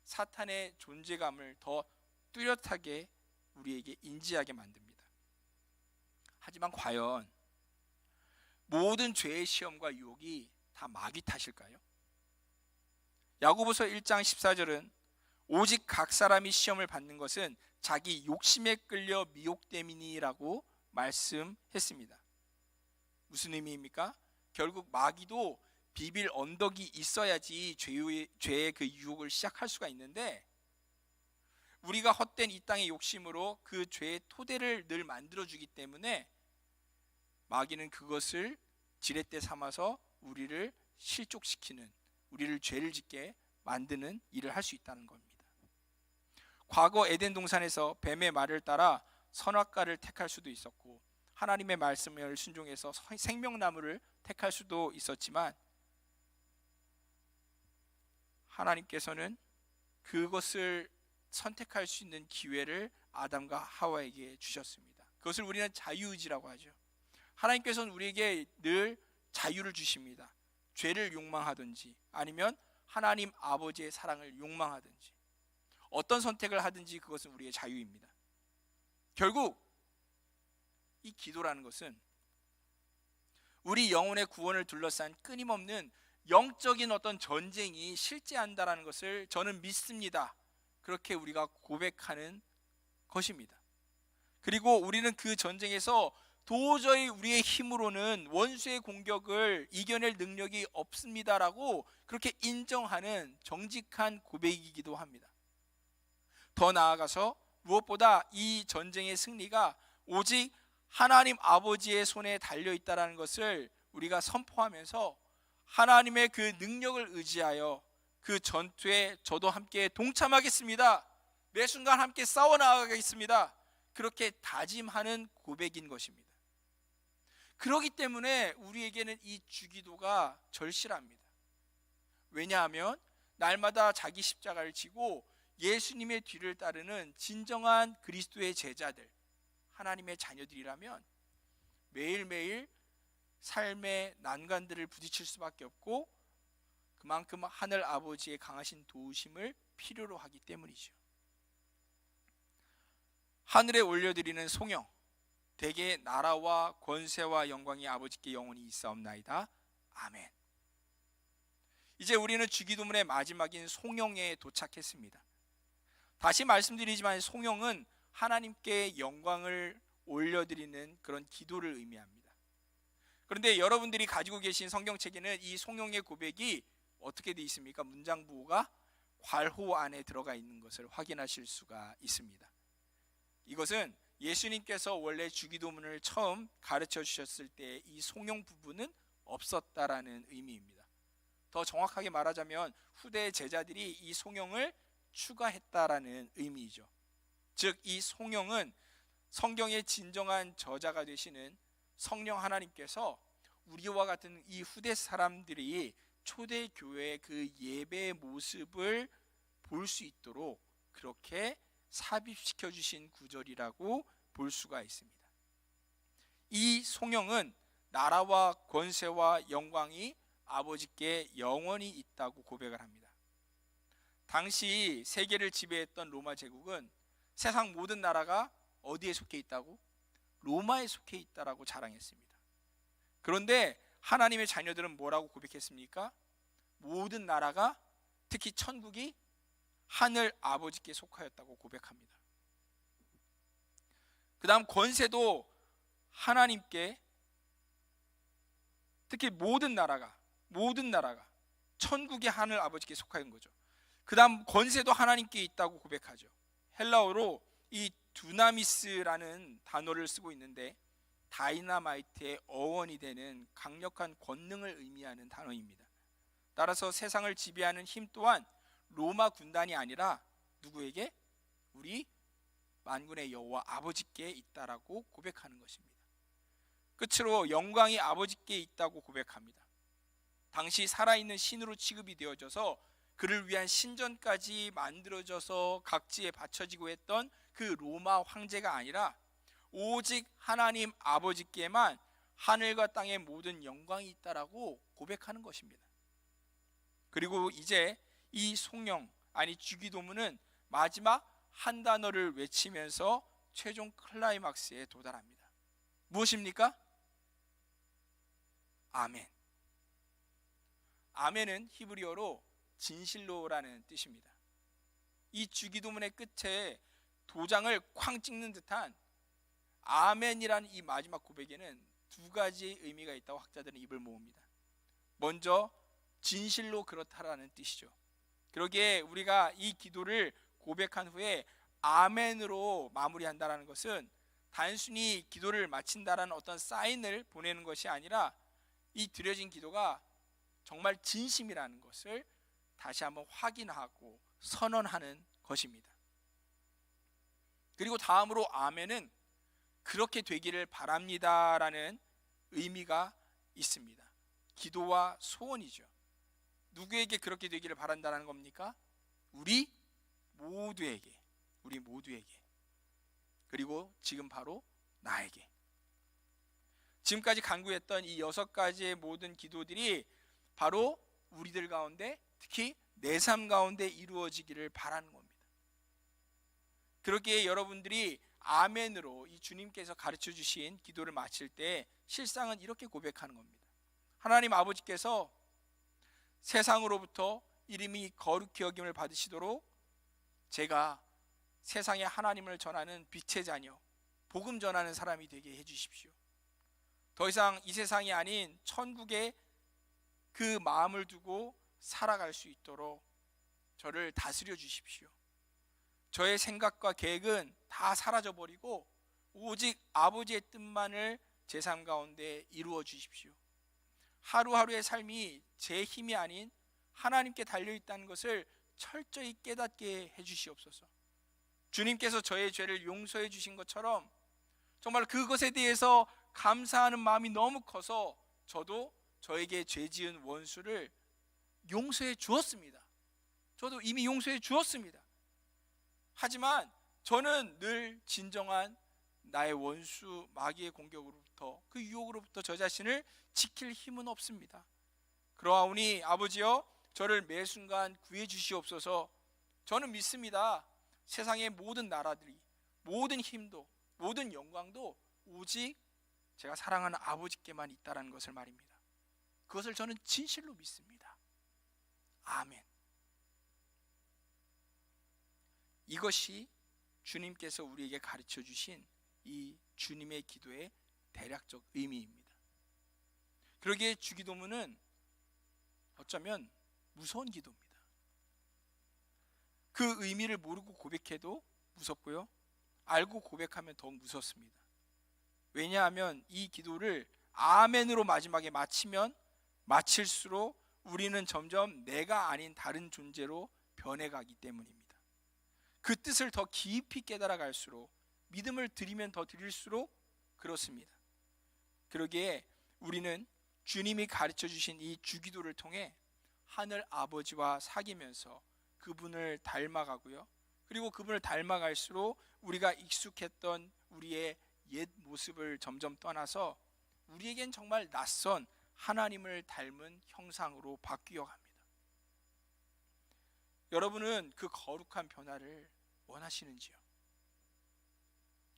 Speaker 2: 사탄의 존재감을 더 뚜렷하게 우리에게 인지하게 만듭니다. 하지만 과연 모든 죄의 시험과 유혹이 다 마귀 탓일까요? 야고보서 1장 14절은 오직 각 사람이 시험을 받는 것은 자기 욕심에 끌려 미혹됨이니라고 말씀했습니다. 무슨 의미입니까? 결국 마귀도 비빌 언덕이 있어야지 죄의 그 유혹을 시작할 수가 있는데, 우리가 헛된 이 땅의 욕심으로 그 죄의 토대를 늘 만들어주기 때문에 마귀는 그것을 지렛대 삼아서 우리를 실족시키는, 우리를 죄를 짓게 만드는 일을 할 수 있다는 겁니다. 과거 에덴 동산에서 뱀의 말을 따라 선악과를 택할 수도 있었고 하나님의 말씀을 순종해서 생명나무를 택할 수도 있었지만, 하나님께서는 그것을 선택할 수 있는 기회를 아담과 하와에게 주셨습니다. 그것을 우리는 자유의지라고 하죠. 하나님께서는 우리에게 늘 자유를 주십니다. 죄를 욕망하든지 아니면 하나님 아버지의 사랑을 욕망하든지 어떤 선택을 하든지 그것은 우리의 자유입니다. 결국 이 기도라는 것은 우리 영혼의 구원을 둘러싼 끊임없는 영적인 어떤 전쟁이 실제한다라는 것을 저는 믿습니다. 그렇게 우리가 고백하는 것입니다. 그리고 우리는 그 전쟁에서 도저히 우리의 힘으로는 원수의 공격을 이겨낼 능력이 없습니다라고 그렇게 인정하는 정직한 고백이기도 합니다. 더 나아가서 무엇보다 이 전쟁의 승리가 오직 하나님 아버지의 손에 달려있다는 것을 우리가 선포하면서 하나님의 그 능력을 의지하여 그 전투에 저도 함께 동참하겠습니다, 매 순간 함께 싸워 나가겠습니다. 그렇게 다짐하는 고백인 것입니다. 그렇기 때문에 우리에게는 이 주기도가 절실합니다. 왜냐하면 날마다 자기 십자가를 지고 예수님의 뒤를 따르는 진정한 그리스도의 제자들, 하나님의 자녀들이라면 매일매일 삶의 난관들을 부딪힐 수밖에 없고 그만큼 하늘 아버지의 강하신 도우심을 필요로 하기 때문이죠. 하늘에 올려드리는 송영, 대개 나라와 권세와 영광이 아버지께 영원히 있사옵나이다. 아멘. 이제 우리는 주기도문의 마지막인 송영에 도착했습니다. 다시 말씀드리지만 송영은 하나님께 영광을 올려드리는 그런 기도를 의미합니다. 그런데 여러분들이 가지고 계신 성경책에는 이 송영의 고백이 어떻게 되어 있습니까? 문장부호가 괄호 안에 들어가 있는 것을 확인하실 수가 있습니다. 이것은 예수님께서 원래 주기도문을 처음 가르쳐 주셨을 때 이 송영 부분은 없었다라는 의미입니다. 더 정확하게 말하자면 후대 제자들이 이 송영을 추가했다라는 의미이죠. 즉 이 송영은 성경의 진정한 저자가 되시는 성령 하나님께서 우리와 같은 이 후대 사람들이 초대교회의 그 예배의 모습을 볼 수 있도록 그렇게 삽입시켜 주신 구절이라고 볼 수가 있습니다. 이 송영은 나라와 권세와 영광이 아버지께 영원히 있다고 고백을 합니다. 당시 세계를 지배했던 로마 제국은 세상 모든 나라가 어디에 속해 있다고? 로마에 속해 있다라고 자랑했습니다. 그런데 하나님의 자녀들은 뭐라고 고백했습니까? 모든 나라가, 특히 천국이 하늘 아버지께 속하였다고 고백합니다. 그 다음 권세도 하나님께, 특히 모든 나라가 천국의 하늘 아버지께 속하는 거죠. 그 다음 권세도 하나님께 있다고 고백하죠. 헬라어로 이 두나미스라는 단어를 쓰고 있는데 다이나마이트의 어원이 되는 강력한 권능을 의미하는 단어입니다. 따라서 세상을 지배하는 힘 또한 로마 군단이 아니라 누구에게? 우리 만군의 여호와 아버지께 있다라고 고백하는 것입니다. 끝으로 영광이 아버지께 있다고 고백합니다. 당시 살아있는 신으로 취급이 되어져서 그를 위한 신전까지 만들어져서 각지에 바쳐지고 했던 그 로마 황제가 아니라 오직 하나님 아버지께만 하늘과 땅의 모든 영광이 있다라고 고백하는 것입니다. 그리고 이제 이 송영, 아니 주기도문은 마지막 한 단어를 외치면서 최종 클라이막스에 도달합니다. 무엇입니까? 아멘. 아멘은 히브리어로 진실로라는 뜻입니다. 이 주기도문의 끝에 도장을 쾅 찍는 듯한 아멘이라는 이 마지막 고백에는 두 가지 의미가 있다고 학자들은 입을 모읍니다. 먼저 진실로 그렇다라는 뜻이죠. 그러기에 우리가 이 기도를 고백한 후에 아멘으로 마무리한다라는 것은 단순히 기도를 마친다라는 어떤 사인을 보내는 것이 아니라 이 드려진 기도가 정말 진심이라는 것을 다시 한번 확인하고 선언하는 것입니다. 그리고 다음으로 아멘은 그렇게 되기를 바랍니다라는 의미가 있습니다. 기도와 소원이죠. 누구에게 그렇게 되기를 바란다는 겁니까? 우리 모두에게. 그리고 지금 바로 나에게. 지금까지 간구했던 이 6가지의 모든 기도들이 바로 우리들 가운데, 특히 내 삶 가운데 이루어지기를 바라는 겁니다. 그렇기에 여러분들이 아멘으로 이 주님께서 가르쳐 주신 기도를 마칠 때 실상은 이렇게 고백하는 겁니다. 하나님 아버지께서 세상으로부터 이름이 거룩히 여김을 받으시도록 제가 세상에 하나님을 전하는 빛의 자녀, 복음 전하는 사람이 되게 해주십시오. 더 이상 이 세상이 아닌 천국에 그 마음을 두고 살아갈 수 있도록 저를 다스려 주십시오. 저의 생각과 계획은 다 사라져버리고 오직 아버지의 뜻만을 제 삶 가운데 이루어 주십시오. 하루하루의 삶이 제 힘이 아닌 하나님께 달려있다는 것을 철저히 깨닫게 해주시옵소서. 주님께서 저의 죄를 용서해 주신 것처럼 정말 그것에 대해서 감사하는 마음이 너무 커서 저도 저에게 죄 지은 원수를 용서해 주었습니다. 저도 이미 용서해 주었습니다. 하지만 저는 늘 진정한 나의 원수 마귀의 공격으로부터, 그 유혹으로부터 저 자신을 지킬 힘은 없습니다. 그러하오니 아버지여, 저를 매 순간 구해 주시옵소서. 저는 믿습니다. 세상의 모든 나라들이, 모든 힘도, 모든 영광도 오직 제가 사랑하는 아버지께만 있다는 것을 말입니다. 그것을 저는 진실로 믿습니다. 아멘. 이것이 주님께서 우리에게 가르쳐 주신 이 주님의 기도의 대략적 의미입니다. 그러기에 주기도문은 어쩌면 무서운 기도입니다. 그 의미를 모르고 고백해도 무섭고요, 알고 고백하면 더욱 무섭습니다. 왜냐하면 이 기도를 아멘으로 마지막에 마치면 마칠수록 우리는 점점 내가 아닌 다른 존재로 변해가기 때문입니다. 그 뜻을 더 깊이 깨달아 갈수록, 믿음을 드리면 더 드릴수록 그렇습니다. 그러기에 우리는 주님이 가르쳐 주신 이 주기도를 통해 하늘 아버지와 사귀면서 그분을 닮아가고요, 그리고 그분을 닮아갈수록 우리가 익숙했던 우리의 옛 모습을 점점 떠나서 우리에겐 정말 낯선 하나님을 닮은 형상으로 바뀌어 갑니다. 여러분은 그 거룩한 변화를 원하시는지요?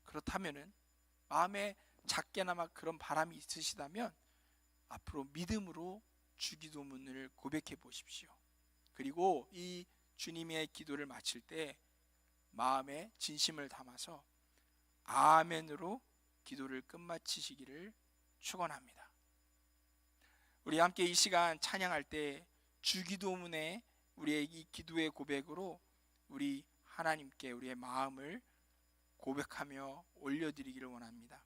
Speaker 2: 그렇다면은 마음에 작게나마 그런 바람이 있으시다면 앞으로 믿음으로 주기도문을 고백해 보십시오. 그리고 이 주님의 기도를 마칠 때 마음에 진심을 담아서 아멘으로 기도를 끝마치시기를 축원합니다. 우리 함께 이 시간 찬양할 때 주기도문에 우리의 이 기도의 고백으로 우리 하나님께 우리의 마음을 고백하며 올려드리기를 원합니다.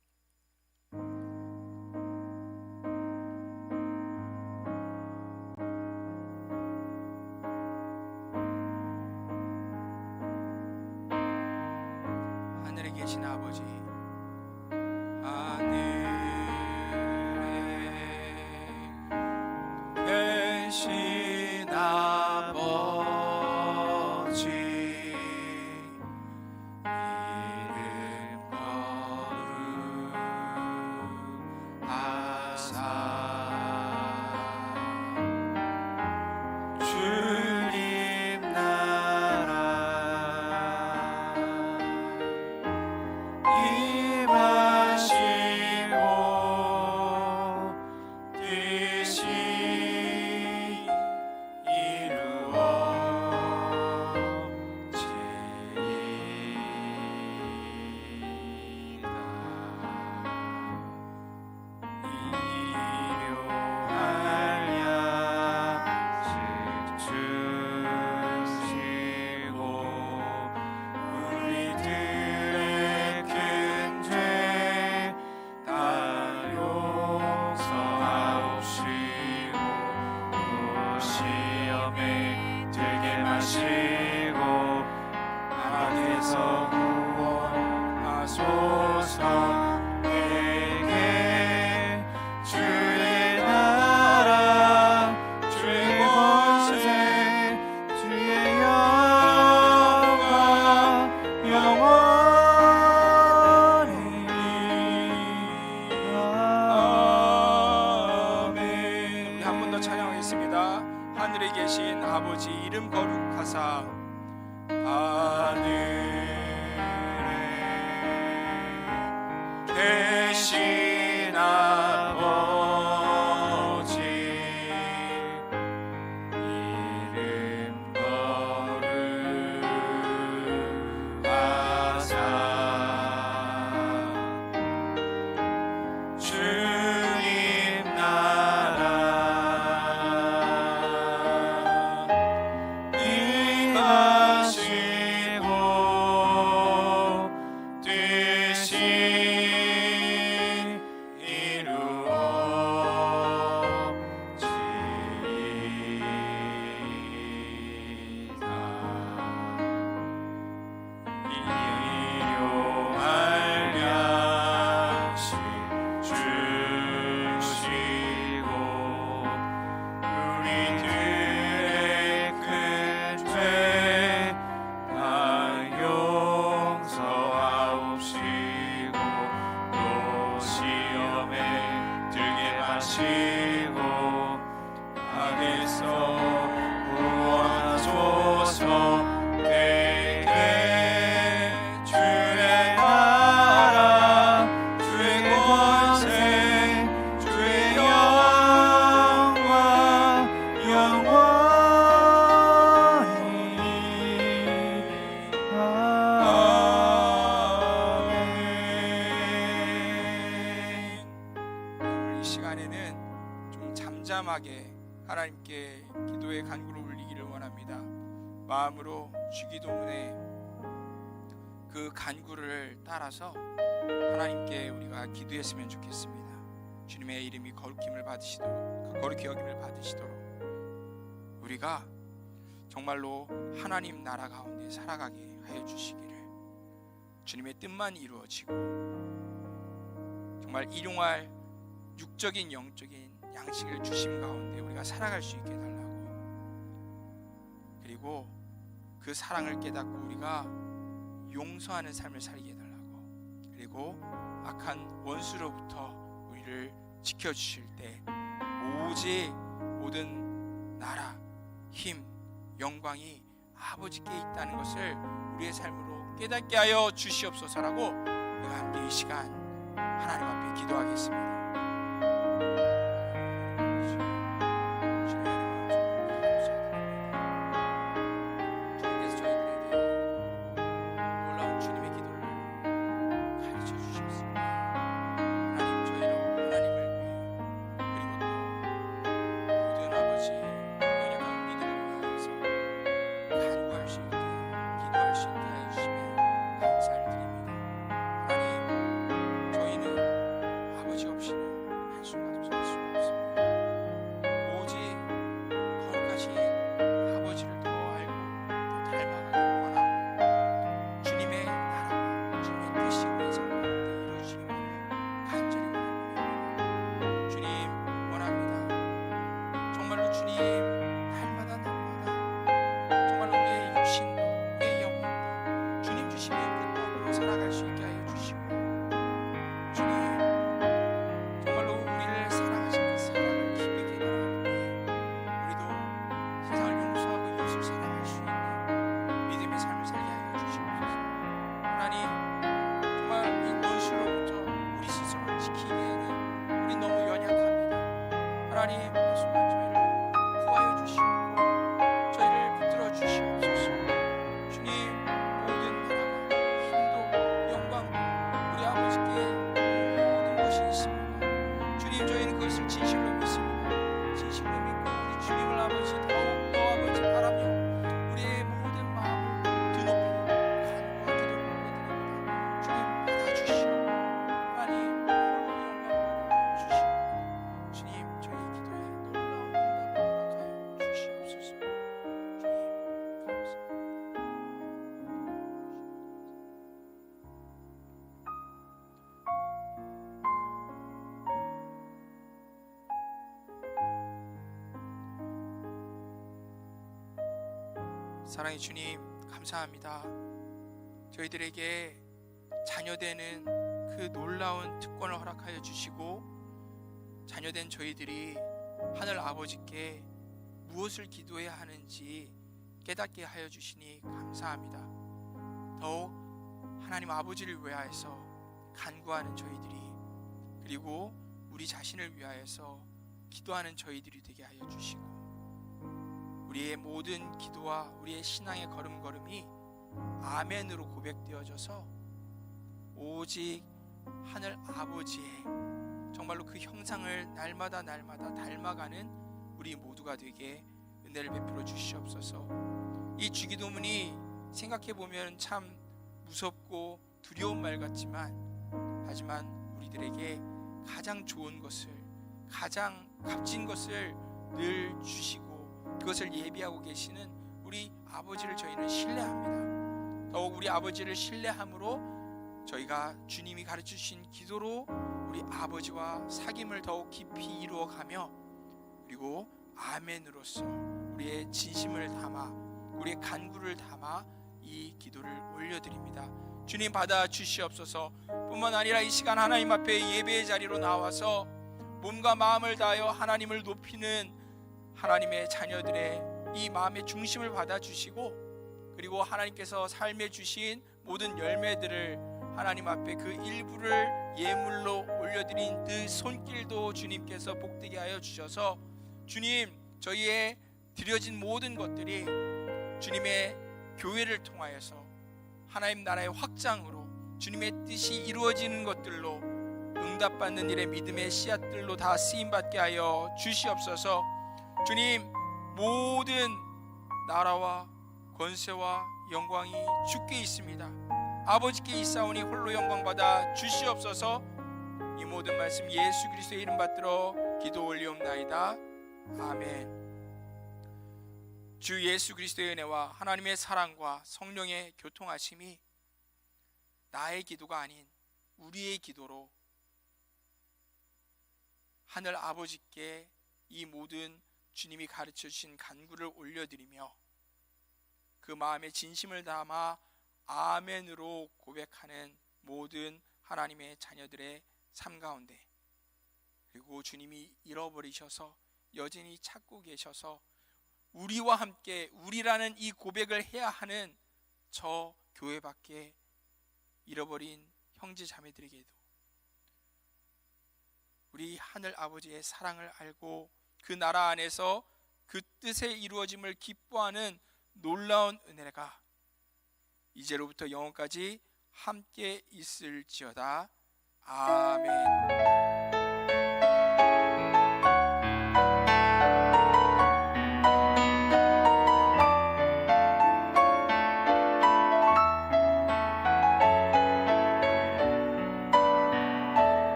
Speaker 2: 하늘에 계신 아버지, 하늘에 계신 아버지, 이름 거룩하사 주님 나라 임하시고 뜻이 하늘에 계신 아버지 이름 거룩하사 하늘에 계신 아버지 이름 거룩하사 주님 나라 담담하게 하나님께 기도의 간구를 올리기를 원합니다. 마음으로 주기도문의 그 간구를 따라서 하나님께 우리가 기도했으면 좋겠습니다. 주님의 이름이 거룩히 여김을 받으시도록 우리가 정말로 하나님 나라 가운데 살아가게 하여 주시기를, 주님의 뜻만 이루어지고 정말 일용할 육적인 영적인 양식을 주심 가운데 우리가 살아갈 수 있게 해달라고, 그리고 그 사랑을 깨닫고 우리가 용서하는 삶을 살게 해달라고, 그리고 악한 원수로부터 우리를 지켜주실 때 오직 모든 나라, 힘, 영광이 아버지께 있다는 것을 우리의 삶으로 깨닫게 하여 주시옵소서라고 우리가 함께 이 시간 하나님 앞에 기도하겠습니다. 주님께서 저희들에게 놀라운 주님의 기도를 가르쳐 주셨습니다. 하나님, 저희로 하나님을 위해, 그리고 또 모든 아버지 연약한 우리들을 위하여서 간구할 수 있게, 기도할 수 있게 하여 주심에 감사를 드립니다. 하나님, 저희는 아버지 없이는 한순간도 살 수가 없습니다. 오직 거룩하신 아버지를 더 알고 더 닮아가길 원하고, 주님의 나라와 주님의 뜻이 우리의 삶 가운데 이루어지기만을 간절히 원할 뿐입니다. 주님 원합니다. 정말로 주님 날마다 정말로 우리의 육신도 우리의 영혼도 주님 주시는 그 떡으로 살아갈 수 있게 하여 주시고, 주님 정말로 우리를 사랑하신 그 사랑을 깊이 깨달을 때 우리도 세상을 용서하고 이웃을 사랑할 수 있는 믿음의 삶을 살게 하여 주시옵소서. 하나님, 정말 이 원수로부터 우리 스스로를 지키기에는 우리 너무 연약합니다. 하나님, 이 순간 저희를 구하여 주시옵고 저희를 붙들어 주시옵소서. 주님, 모든 나라가, 힘도 영광도 우리 아버지께 모든 것이 있습니다. 주님, 저희는 그것을 진실로 믿습니다. 진실로 믿고 우리 주님을 아버지 더욱더 아버지 바라며 우리의 모든 마음을 드높이 간구와 기도를 올려드립니다. 주님, 받아주시오. 하나님, 홀로 영광 받아주시오. 주님, 저희 기도에 놀라운 응답을 허락하여 주시옵소서. 주님, 감사합니다. 사랑의 주님, 감사합니다. 저희들에게 자녀되는 그 놀라운 특권을 허락하여 주시고, 자녀된 저희들이 하늘 아버지께 무엇을 기도해야 하는지 깨닫게 하여 주시니 감사합니다. 더욱 하나님 아버지를 위하여서 간구하는 저희들이, 그리고 우리 자신을 위하여서 기도하는 저희들이 되게 하여 주시고, 우리의 모든 기도와 우리의 신앙의 걸음걸음이 아멘으로 고백되어져서 오직 하늘 아버지의 정말로 그 형상을 날마다 닮아가는 우리 모두가 되게 은혜를 베풀어 주시옵소서. 이 주기도문이 생각해보면 참 무섭고 두려운 말 같지만, 하지만 우리들에게 가장 좋은 것을, 가장 값진 것을 늘 주시고 그것을 예비하고 계시는 우리 아버지를 저희는 신뢰합니다. 더욱 우리 아버지를 신뢰함으로 저희가 주님이 가르쳐주신 기도로 우리 아버지와 사귐을 더욱 깊이 이루어가며, 그리고 아멘으로써 우리의 진심을 담아, 우리의 간구를 담아 이 기도를 올려드립니다. 주님, 받아 주시옵소서. 뿐만 아니라 이 시간 하나님 앞에 예배의 자리로 나와서 몸과 마음을 다하여 하나님을 높이는 하나님의 자녀들의 이 마음의 중심을 받아주시고, 그리고 하나님께서 삶에 주신 모든 열매들을 하나님 앞에 그 일부를 예물로 올려드린 그 손길도 주님께서 복되게 하여 주셔서, 주님, 저희의 드려진 모든 것들이 주님의 교회를 통하여서 하나님 나라의 확장으로 주님의 뜻이 이루어지는 것들로 응답받는 일에 믿음의 씨앗들로 다 쓰임받게 하여 주시옵소서. 주님, 모든 나라와 권세와 영광이 주께 있습니다. 아버지께 있사오니 홀로 영광 받아 주시옵소서. 이 모든 말씀 예수 그리스도의 이름 받들어 기도 올리옵나이다. 아멘. 주 예수 그리스도의 은혜와 하나님의 사랑과 성령의 교통하심이 나의 기도가 아닌 우리의 기도로 하늘 아버지께 이 모든 주님이 가르쳐 주신 간구를 올려드리며 그 마음에 진심을 담아 아멘으로 고백하는 모든 하나님의 자녀들의 삶 가운데, 그리고 주님이 잃어버리셔서 여전히 찾고 계셔서 우리와 함께 우리라는 이 고백을 해야 하는 저 교회 밖에 잃어버린 형제 자매들에게도 우리 하늘 아버지의 사랑을 알고 그 나라 안에서 그 뜻의 이루어짐을 기뻐하는 놀라운 은혜가 이제로부터 영원까지 함께 있을지어다. 아멘.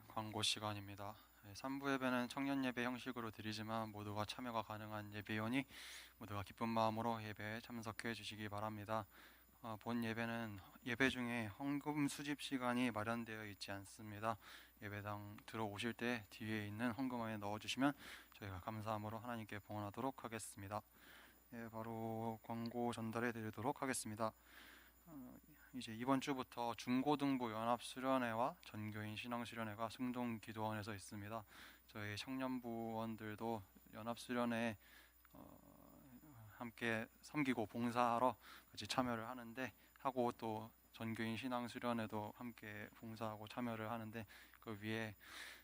Speaker 4: 광고 시간입니다. 3부 예배는 청년 예배 형식으로 드리지만 모두가 참여가 가능한 예배이오니 모두가 기쁜 마음으로 예배에 참석해 주시기 바랍니다. 본 예배는 예배 중에 헌금 수집 시간이 마련되어 있지 않습니다. 예배당 들어오실 때 뒤에 있는 헌금함에 넣어주시면 저희가 감사함으로 하나님께 봉헌하도록 하겠습니다. 바로 광고 전달해 드리도록 하겠습니다. 이제 이번 주부터 중고등부 연합수련회와 전교인 신앙수련회가 승동기도원에서 있습니다. 저희 청년부원들도 연합수련회에 함께 섬기고 봉사하러 같이 참여를 하고 또 전교인 신앙수련회도 함께 봉사하고 참여를 하는데 그 위에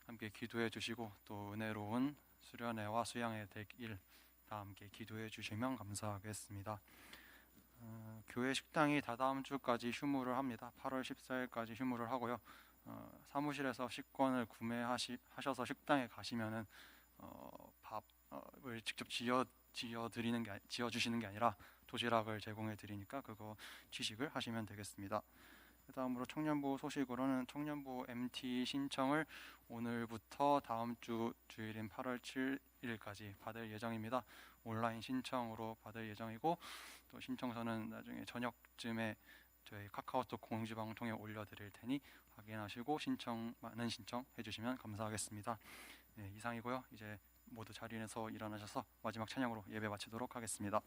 Speaker 4: 함께 기도해 주시고 또 은혜로운 수련회와 수양회 되길 다 함께 기도해 주시면 감사하겠습니다. 교회 식당이 다다음 주까지 휴무를 합니다. 8월 14일까지 휴무를 하고요. 사무실에서 식권을 구매하셔서 식당에 가시면은 밥을 직접 지어 주시는 게 아니라 도시락을 제공해 드리니까 그거 취식을 하시면 되겠습니다. 그다음으로 청년부 소식으로는 청년부 MT 신청을 오늘부터 다음 주 주일인 8월 7일까지 받을 예정입니다. 온라인 신청으로 받을 예정이고 또 신청서는 나중에 저녁쯤에 저희 카카오톡 공지방통에 올려드릴 테니 확인하시고 많은 신청해 주시면 감사하겠습니다. 네, 이상이고요. 이제 모두 자리에서 일어나셔서 마지막 찬양으로 예배 마치도록 하겠습니다.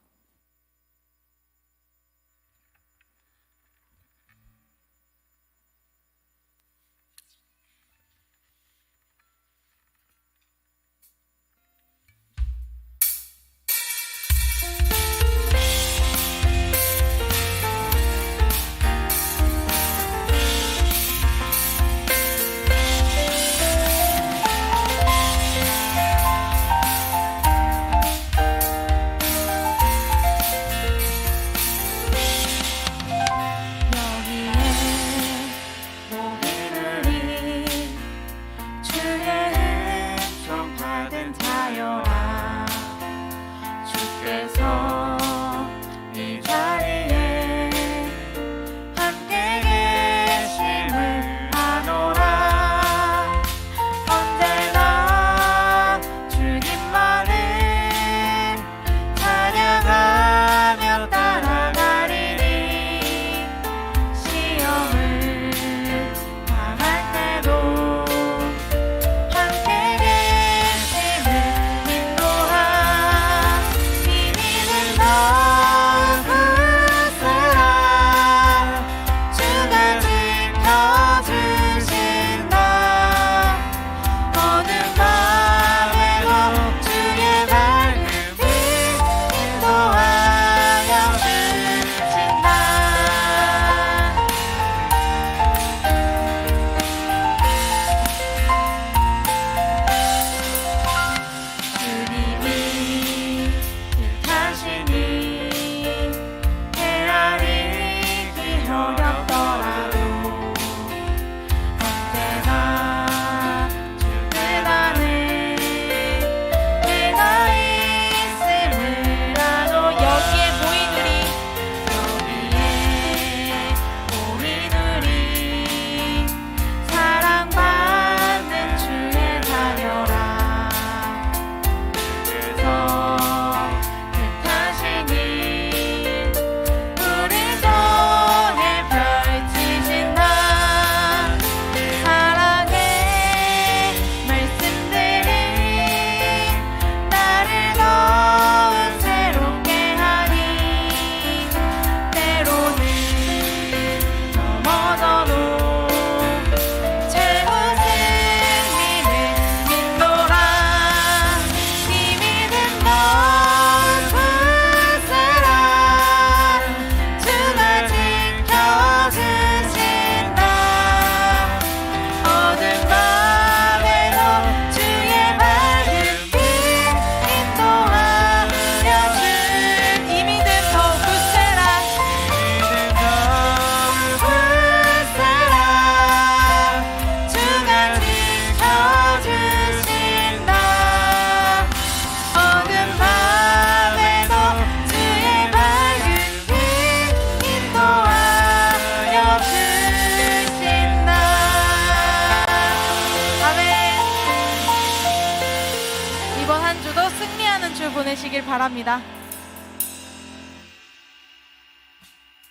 Speaker 1: 한 주도 승리하는 주 보내시길 바랍니다.